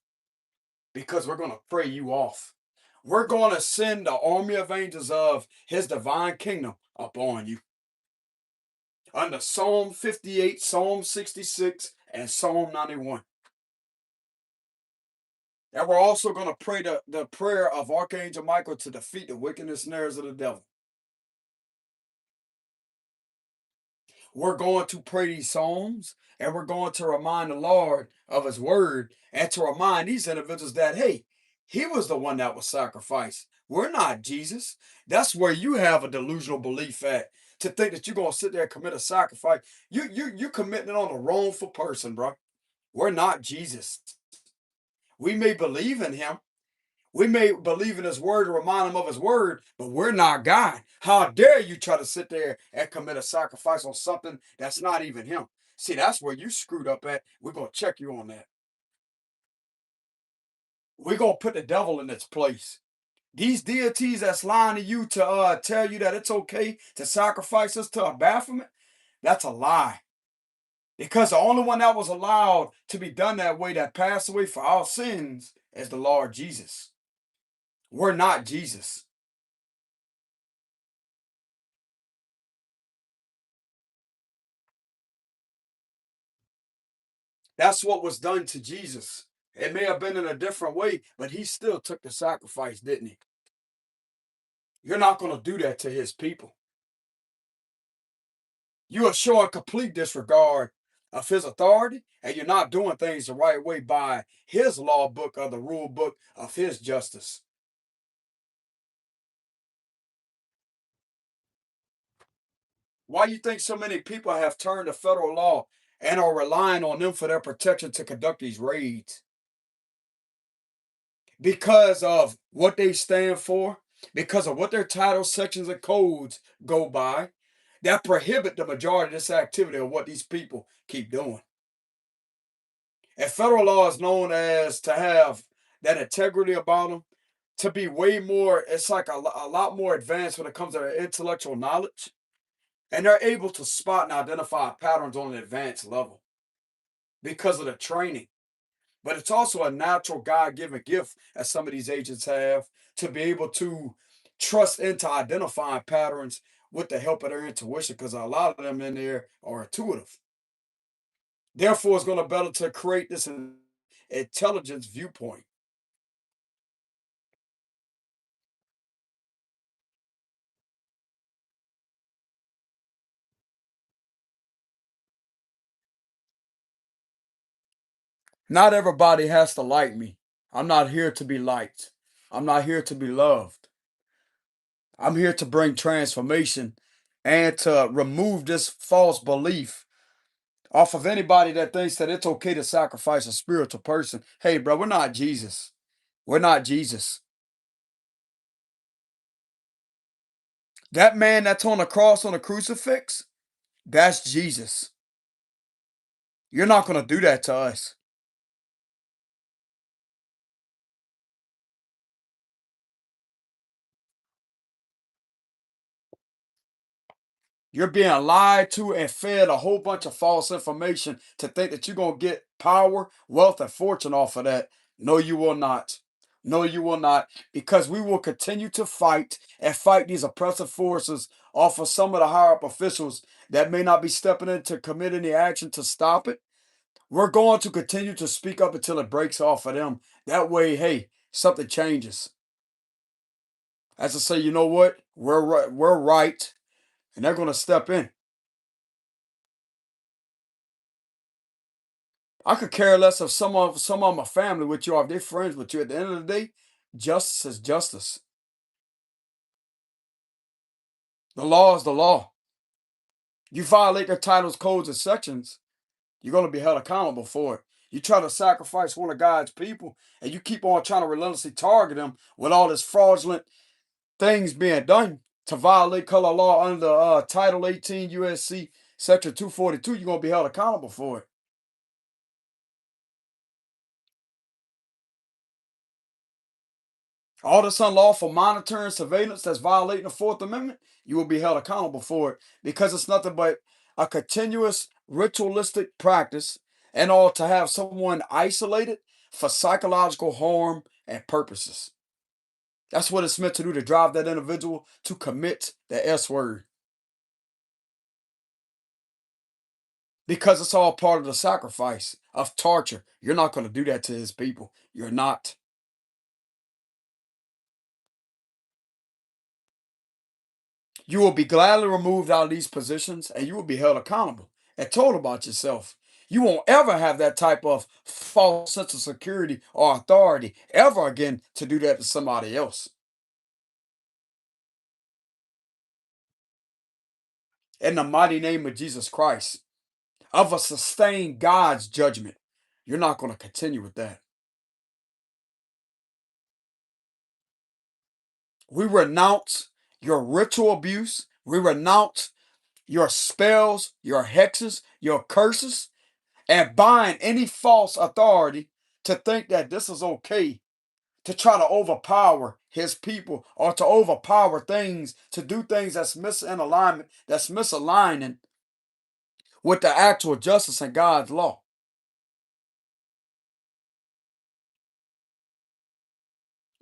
because we're going to pray you off. We're going to send the army of angels of his divine kingdom upon you. Under Psalm 58, Psalm 66, and Psalm 91. And we're also going to pray the prayer of Archangel Michael to defeat the wickedness snares of the devil. We're going to pray these psalms, and we're going to remind the Lord of his word, and to remind these individuals that, hey, he was the one that was sacrificed. We're not Jesus. That's where you have a delusional belief at, to think that you're going to sit there and commit a sacrifice. You committing it on a wrongful person, bro. We're not Jesus. We may believe in him. We may believe in his word to remind him of his word, but we're not God. How dare you try to sit there and commit a sacrifice on something that's not even him? See, that's where you screwed up at. We're going to check you on that. We're going to put the devil in its place. These deities that's lying to you to tell you that it's okay to sacrifice us to a Baphomet, that's a lie. Because the only one that was allowed to be done that way, that passed away for our sins, is the Lord Jesus. We're not Jesus. That's what was done to Jesus. It may have been in a different way, but he still took the sacrifice, didn't he? You're not going to do that to his people. You are showing complete disregard of his authority, and you're not doing things the right way by his law book or the rule book of his justice. Why do you think so many people have turned to federal law and are relying on them for their protection to conduct these raids? Because of what they stand for, because of what their titles, sections, and codes go by, that prohibit the majority of this activity of what these people keep doing. And federal law is known as to have that integrity about them, to be way more, it's like a lot more advanced when it comes to their intellectual knowledge. And they're able to spot and identify patterns on an advanced level because of the training. But it's also a natural God-given gift, as some of these agents have, to be able to trust into identifying patterns with the help of their intuition, because a lot of them in there are intuitive. Therefore, it's going to be better to create this intelligence viewpoint. Not everybody has to like me. I'm not here to be liked. I'm not here to be loved. I'm here to bring transformation and to remove this false belief off of anybody that thinks that it's okay to sacrifice a spiritual person. Hey, bro, we're not Jesus. We're not Jesus. That man that's on the cross on a crucifix, that's Jesus. You're not going to do that to us. You're being lied to and fed a whole bunch of false information to think that you're going to get power, wealth, and fortune off of that. No, you will not. No, you will not, because we will continue to fight and fight these oppressive forces off of some of the higher up officials that may not be stepping in to commit any action to stop it. We're going to continue to speak up until it breaks off of them. That way, hey, something changes. As I say, you know what? We're right, and they're going to step in. I could care less if some of my family with you or if they're friends with you. At the end of the day, justice is justice. The law is the law. You violate their titles, codes, and sections, you're going to be held accountable for it. You try to sacrifice one of God's people, and you keep on trying to relentlessly target them with all this fraudulent things being done to violate color law under Title 18 USC Section 242, you're going to be held accountable for it. All this unlawful monitoring surveillance that's violating the Fourth Amendment, you will be held accountable for it, because it's nothing but a continuous ritualistic practice and all to have someone isolated for psychological harm and purposes. That's what it's meant to do, to drive that individual to commit the S word, because it's all part of the sacrifice of torture. You're not going to do that to his people. You're not. You will be gladly removed out of these positions, and you will be held accountable and told about yourself. You won't ever have that type of false sense of security or authority ever again to do that to somebody else. In the mighty name of Jesus Christ, of a sustained God's judgment, you're not going to continue with that. We renounce your ritual abuse. We renounce your spells, your hexes, your curses, and bind any false authority to think that this is okay, to try to overpower his people or to overpower things, to do things that's misalignment, that's misaligning with the actual justice and God's law.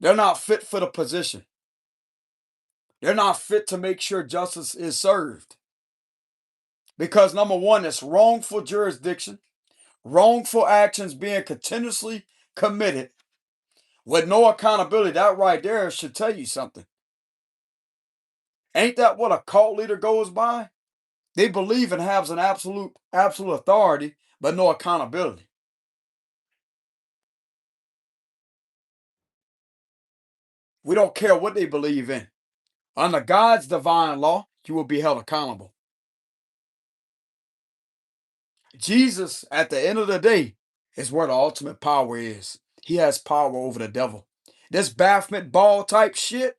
They're not fit for the position. They're not fit to make sure justice is served. Because number one, it's wrongful jurisdiction, wrongful actions being continuously committed with no accountability. That right there should tell you something. Ain't that what a cult leader goes by? They believe and have an absolute authority, but no accountability. We don't care what they believe in. Under God's divine law, you will be held accountable. Jesus, at the end of the day, is where the ultimate power is. He has power over the devil. This Baphomet ball type shit,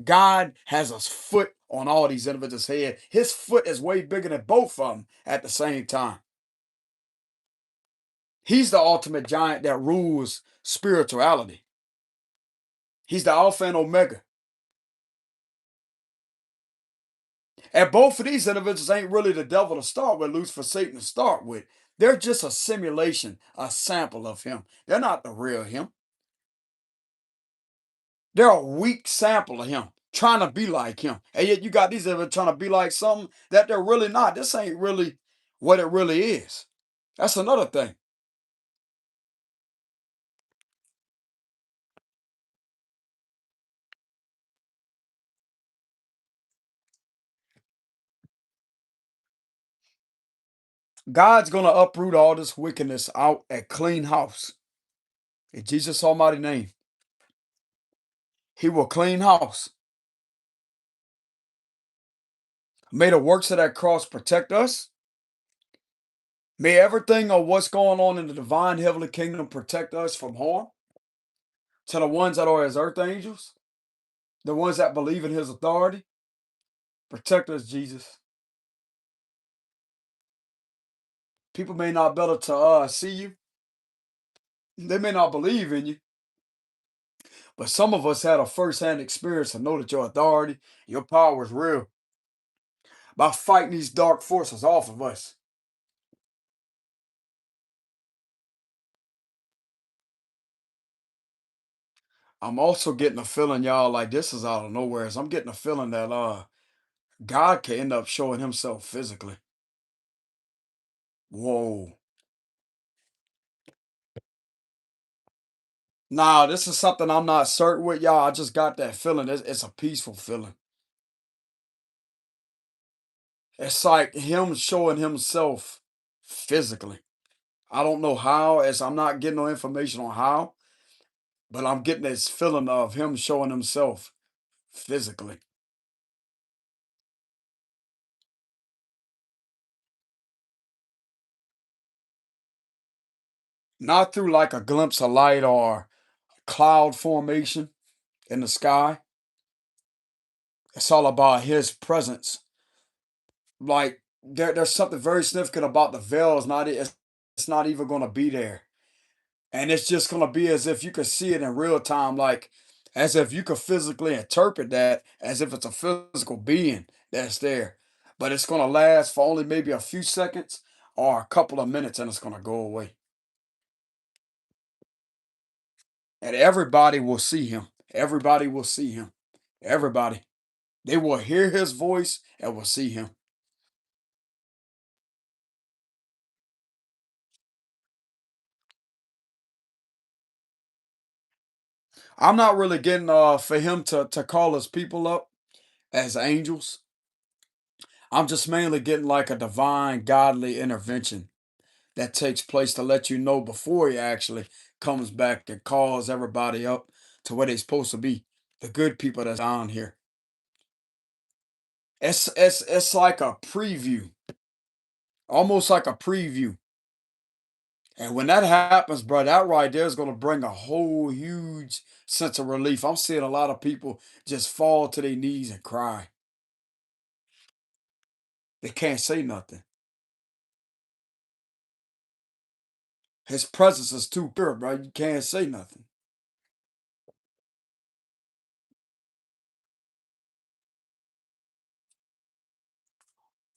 God has a foot on all these individuals' head. His foot is way bigger than both of them at the same time. He's the ultimate giant that rules spirituality. He's the Alpha and Omega. And both of these individuals ain't really the devil to start with, Lucifer, Satan to start with. They're just a simulation, a sample of him. They're not the real him. They're a weak sample of him, trying to be like him. And yet you got these individuals trying to be like something that they're really not. This ain't really what it really is. That's another thing. God's going to uproot all this wickedness out at clean house. In Jesus' almighty name, he will clean house. May the works of that cross protect us. May everything of what's going on in the divine heavenly kingdom protect us from harm. To the ones that are his earth angels, the ones that believe in his authority, protect us, Jesus. People may not be able to see you. They may not believe in you. But some of us had a first-hand experience to know that your authority, your power is real. By fighting these dark forces off of us. I'm also getting a feeling, y'all, like this is out of nowhere. I'm getting a feeling that God can end up showing himself physically. Whoa. Nah, this is something I'm not certain with, y'all. I just got that feeling. It's a peaceful feeling. It's like him showing himself physically. I don't know how, as I'm not getting no information on how, but I'm getting this feeling of him showing himself physically. Not through like a glimpse of light or cloud formation in the sky. It's all about his presence. Like there's something very significant about the veil. It's not even gonna be there. And it's just gonna be as if you could see it in real time, like as if you could physically interpret that as if it's a physical being that's there. But it's gonna last for only maybe a few seconds or a couple of minutes and it's gonna go away. And everybody will see him. Everybody will see him. Everybody. They will hear his voice and will see him. I'm not really getting for him to call his people up as angels. I'm just mainly getting like a divine godly intervention that takes place to let you know before he actually comes back and calls everybody up to where they're supposed to be. The good people that's on here. It's like a preview, almost like a preview. And when that happens, bro, that right there is gonna bring a whole huge sense of relief. I'm seeing a lot of people just fall to their knees and cry. They can't say nothing. His presence is too pure, bro. You can't say nothing.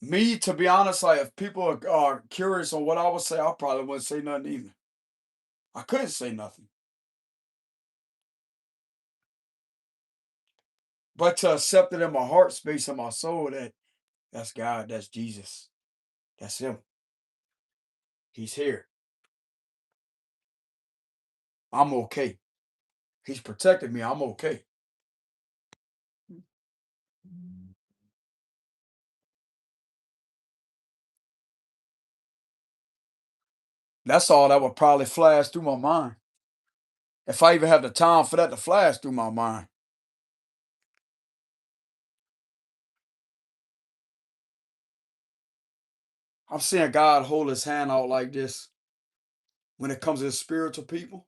Me, to be honest, like if people are curious on what I would say, I probably wouldn't say nothing either. I couldn't say nothing. But to accept it in my heart space and my soul that that's God, that's Jesus, that's him. He's here. I'm okay. He's protected me. I'm okay. That's all that would probably flash through my mind. If I even have the time for that to flash through my mind. I'm seeing God hold his hand out like this when it comes to spiritual people.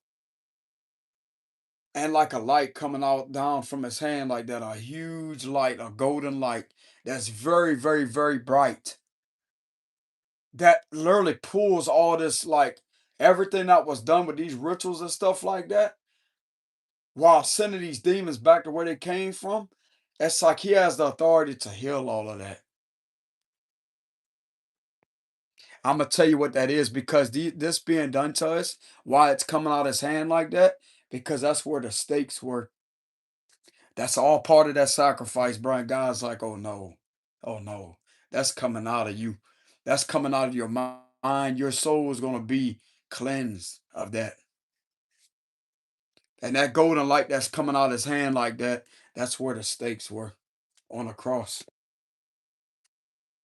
And like a light coming out down from his hand like that, a huge light, a golden light that's very, very, very bright. That literally pulls all this like everything that was done with these rituals and stuff like that, while sending these demons back to where they came from. It's like he has the authority to heal all of that. I'm gonna tell you what that is because this being done to us, why it's coming out his hand like that, because that's where the stakes were. That's all part of that sacrifice, Brian. God's like, oh no, oh no, that's coming out of you. That's coming out of your mind. Your soul is gonna be cleansed of that. And that golden light that's coming out of his hand like that, that's where the stakes were on the cross.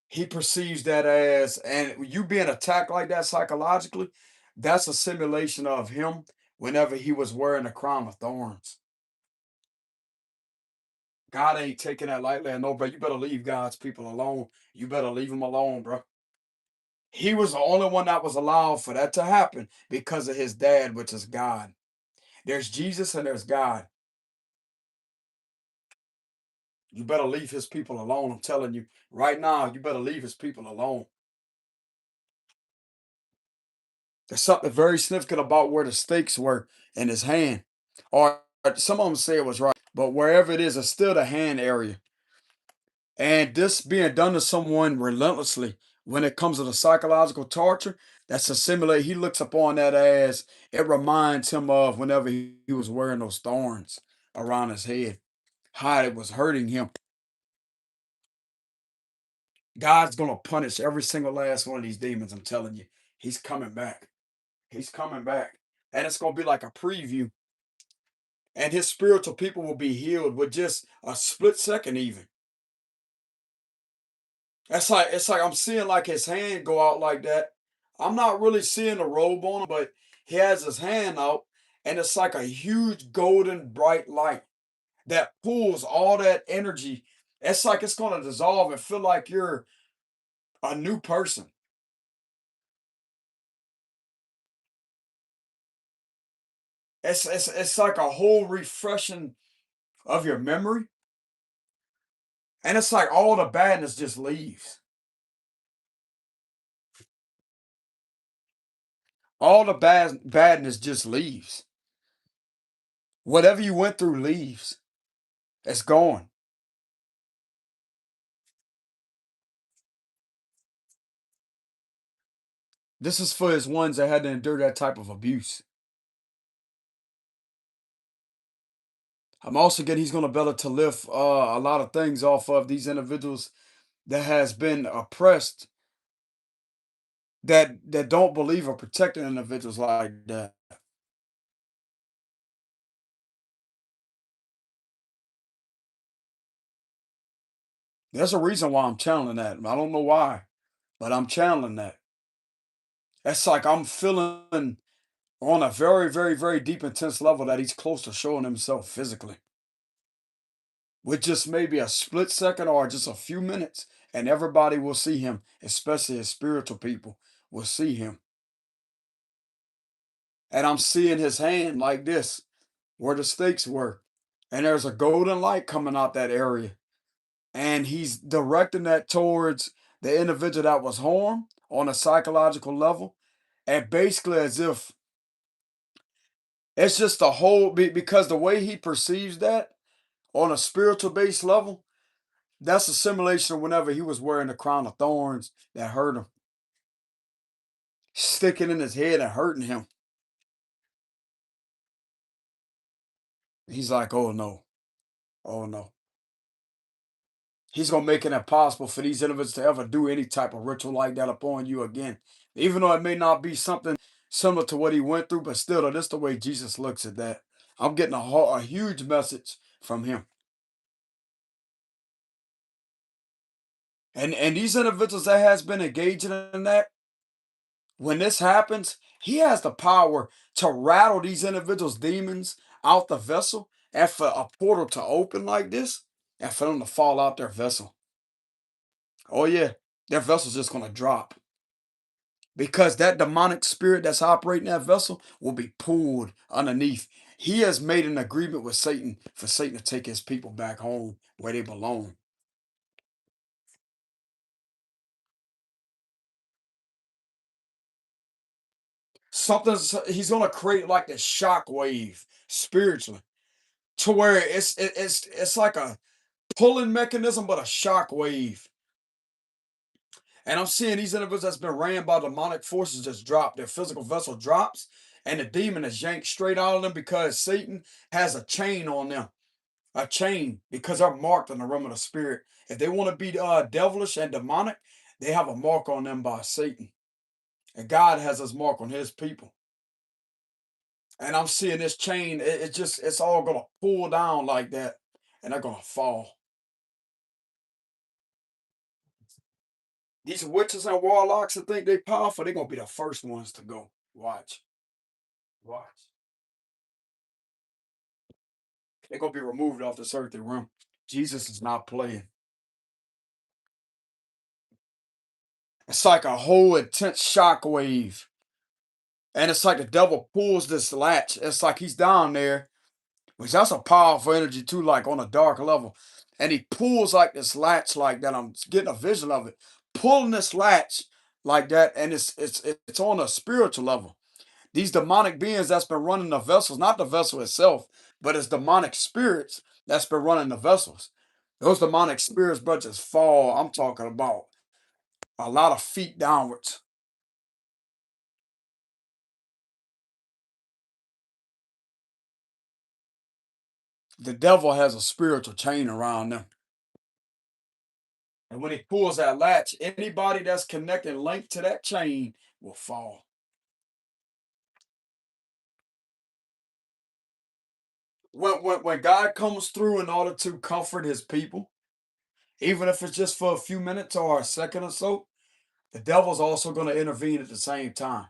He perceives that as, and you being attacked like that psychologically, that's a simulation of him whenever he was wearing a crown of thorns. God ain't taking that lightly. I know, bro. You better leave God's people alone. You better leave them alone, bro. He was the only one that was allowed for that to happen because of his dad, which is God. There's Jesus and there's God. You better leave his people alone. I'm telling you right now, you better leave his people alone. There's something very significant about where the stakes were in his hand. Or some of them say it was right, but wherever it is, it's still the hand area. And this being done to someone relentlessly when it comes to the psychological torture, that's a simulate. He looks upon that as it reminds him of whenever he was wearing those thorns. around his head, how it was hurting him. God's gonna punish every single last one of these demons. I'm telling you, He's coming back. He's coming back, and it's gonna be like a preview. And His spiritual people will be healed with just a split second, even. It's like I'm seeing like his hand go out like that. I'm not really seeing the robe on him, but he has his hand out, and it's like a huge golden bright light that pulls all that energy. It's like it's gonna dissolve and feel like you're a new person. It's like a whole refreshing of your memory, and it's like all the badness just leaves. All the badness just leaves. Whatever you went through leaves. It's gone. This is for his ones that had to endure that type of abuse. I'm also getting he's going to be able to lift a lot of things off of these individuals that has been oppressed, that don't believe or protecting individuals like that. There's a reason why I'm channeling that. I don't know why, but I'm channeling that. It's like I'm feeling on a very, very, very deep, intense level that he's close to showing himself physically. With just maybe a split second or just a few minutes, and everybody will see him, especially his spiritual people will see him. And I'm seeing his hand like this, where the stakes were. And there's a golden light coming out that area. And he's directing that towards the individual that was harmed on a psychological level. And basically, as if it's just a whole, because the way he perceives that on a spiritual based level, that's a simulation of whenever he was wearing the crown of thorns that hurt him, sticking in his head and hurting him. He's like, oh no, oh no. He's gonna make it impossible for these individuals to ever do any type of ritual like that upon you again. Even though it may not be something similar to what he went through, but still, that's the way Jesus looks at that. I'm getting a huge message from him. And these individuals that has been engaging in that, when this happens, he has the power to rattle these individuals' demons out the vessel, and for a portal to open like this, and for them to fall out their vessel. Oh yeah, their vessel's just gonna drop. Because that demonic spirit that's operating that vessel will be pulled underneath. He has made an agreement with Satan for Satan to take his people back home where they belong. He's gonna create like this shock wave spiritually, to where it's like a pulling mechanism, but a shock wave. And I'm seeing these individuals that's been ran by demonic forces just drop. Their physical vessel drops, and the demon is yanked straight out of them because Satan has a chain on them. A chain, because they're marked in the realm of the spirit. If they want to be devilish and demonic, they have a mark on them by Satan. And God has his mark on his people. And I'm seeing this chain, it's all gonna pull down like that, and they're gonna fall. These witches and warlocks that think they powerful, they're gonna be the first ones to go. Watch. Watch. They're gonna be removed off this earthly realm. Jesus is not playing. It's like a whole intense shock wave. And it's like the devil pulls this latch. It's like he's down there, which that's a powerful energy too, like on a dark level. And he pulls like this latch like that. I'm getting a vision of it. Pulling this latch like that, and it's on a spiritual level. These demonic beings that's been running the vessels, not the vessel itself, but it's demonic spirits that's been running the vessels. Those demonic spirits, but just fall. I'm talking about a lot of feet downwards. The devil has a spiritual chain around them. And when he pulls that latch, anybody that's connected, linked to that chain will fall. When God comes through in order to comfort his people, even if it's just for a few minutes or a second or so, the devil's also going to intervene at the same time.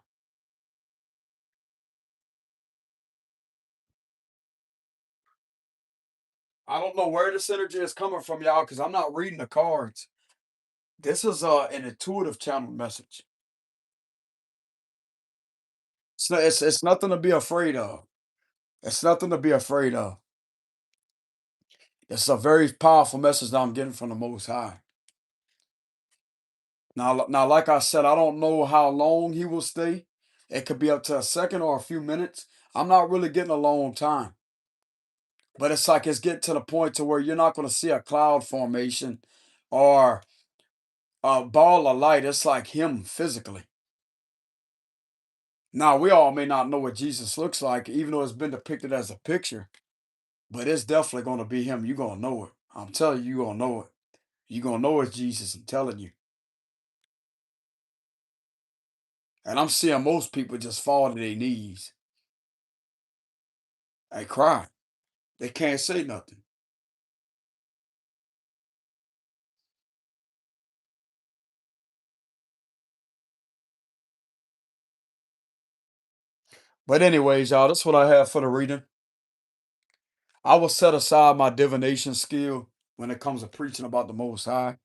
I don't know where this energy is coming from, y'all, because I'm not reading the cards. This is an intuitive channel message. It's nothing to be afraid of. It's nothing to be afraid of. It's a very powerful message that I'm getting from the Most High. Now, like I said, I don't know how long he will stay. It could be up to a second or a few minutes. I'm not really getting a long time. But it's like it's getting to the point to where you're not going to see a cloud formation or a ball of light. It's like him physically. Now, we all may not know what Jesus looks like, even though it's been depicted as a picture, but it's definitely going to be him. You're going to know it. I'm telling you, you're going to know it. You're going to know it's Jesus. I'm telling you. And I'm seeing most people just fall to their knees and cry. They can't say nothing. But anyways, y'all, that's what I have for the reading. I will set aside my divination skill when it comes to preaching about the Most High.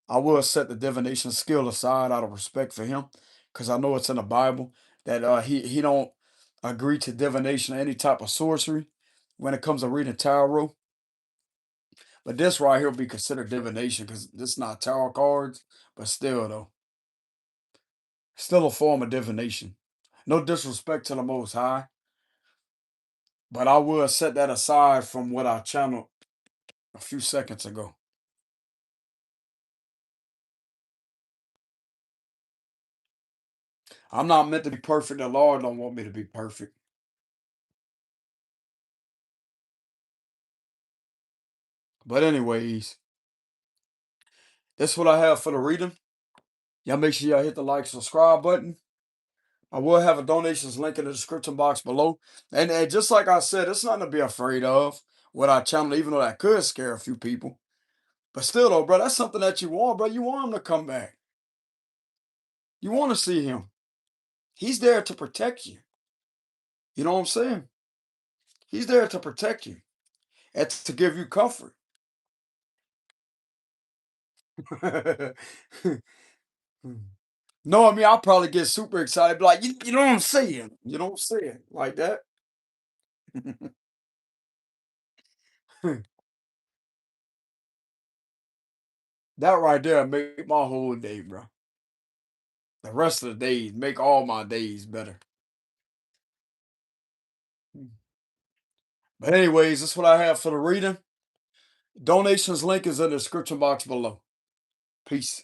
I will set the divination skill aside out of respect for him, because I know it's in the Bible that he don't agree to divination or any type of sorcery when it comes to reading tarot. But this right here will be considered divination because this is not tarot cards, but still though, still a form of divination. No disrespect to the Most High, but I will set that aside from what I channeled a few seconds ago. I'm not meant to be perfect. The Lord don't want me to be perfect. But anyways, that's what I have for the reading. Y'all make sure y'all hit the like, subscribe button. I will have a donations link in the description box below. And just like I said, it's nothing to be afraid of. What I channel, even though that could scare a few people. But still though, bro, that's something that you want, bro. You want him to come back. You want to see him. He's there to protect you. You know what I'm saying? He's there to protect you and to give you comfort. No, I mean, I'll probably get super excited, be like, you know what I'm saying? You know what I'm saying? Like that. That right there make my whole day, bro. The rest of the days make all my days better. But anyways, that's what I have for the reading. Donations link is in the description box below. Peace.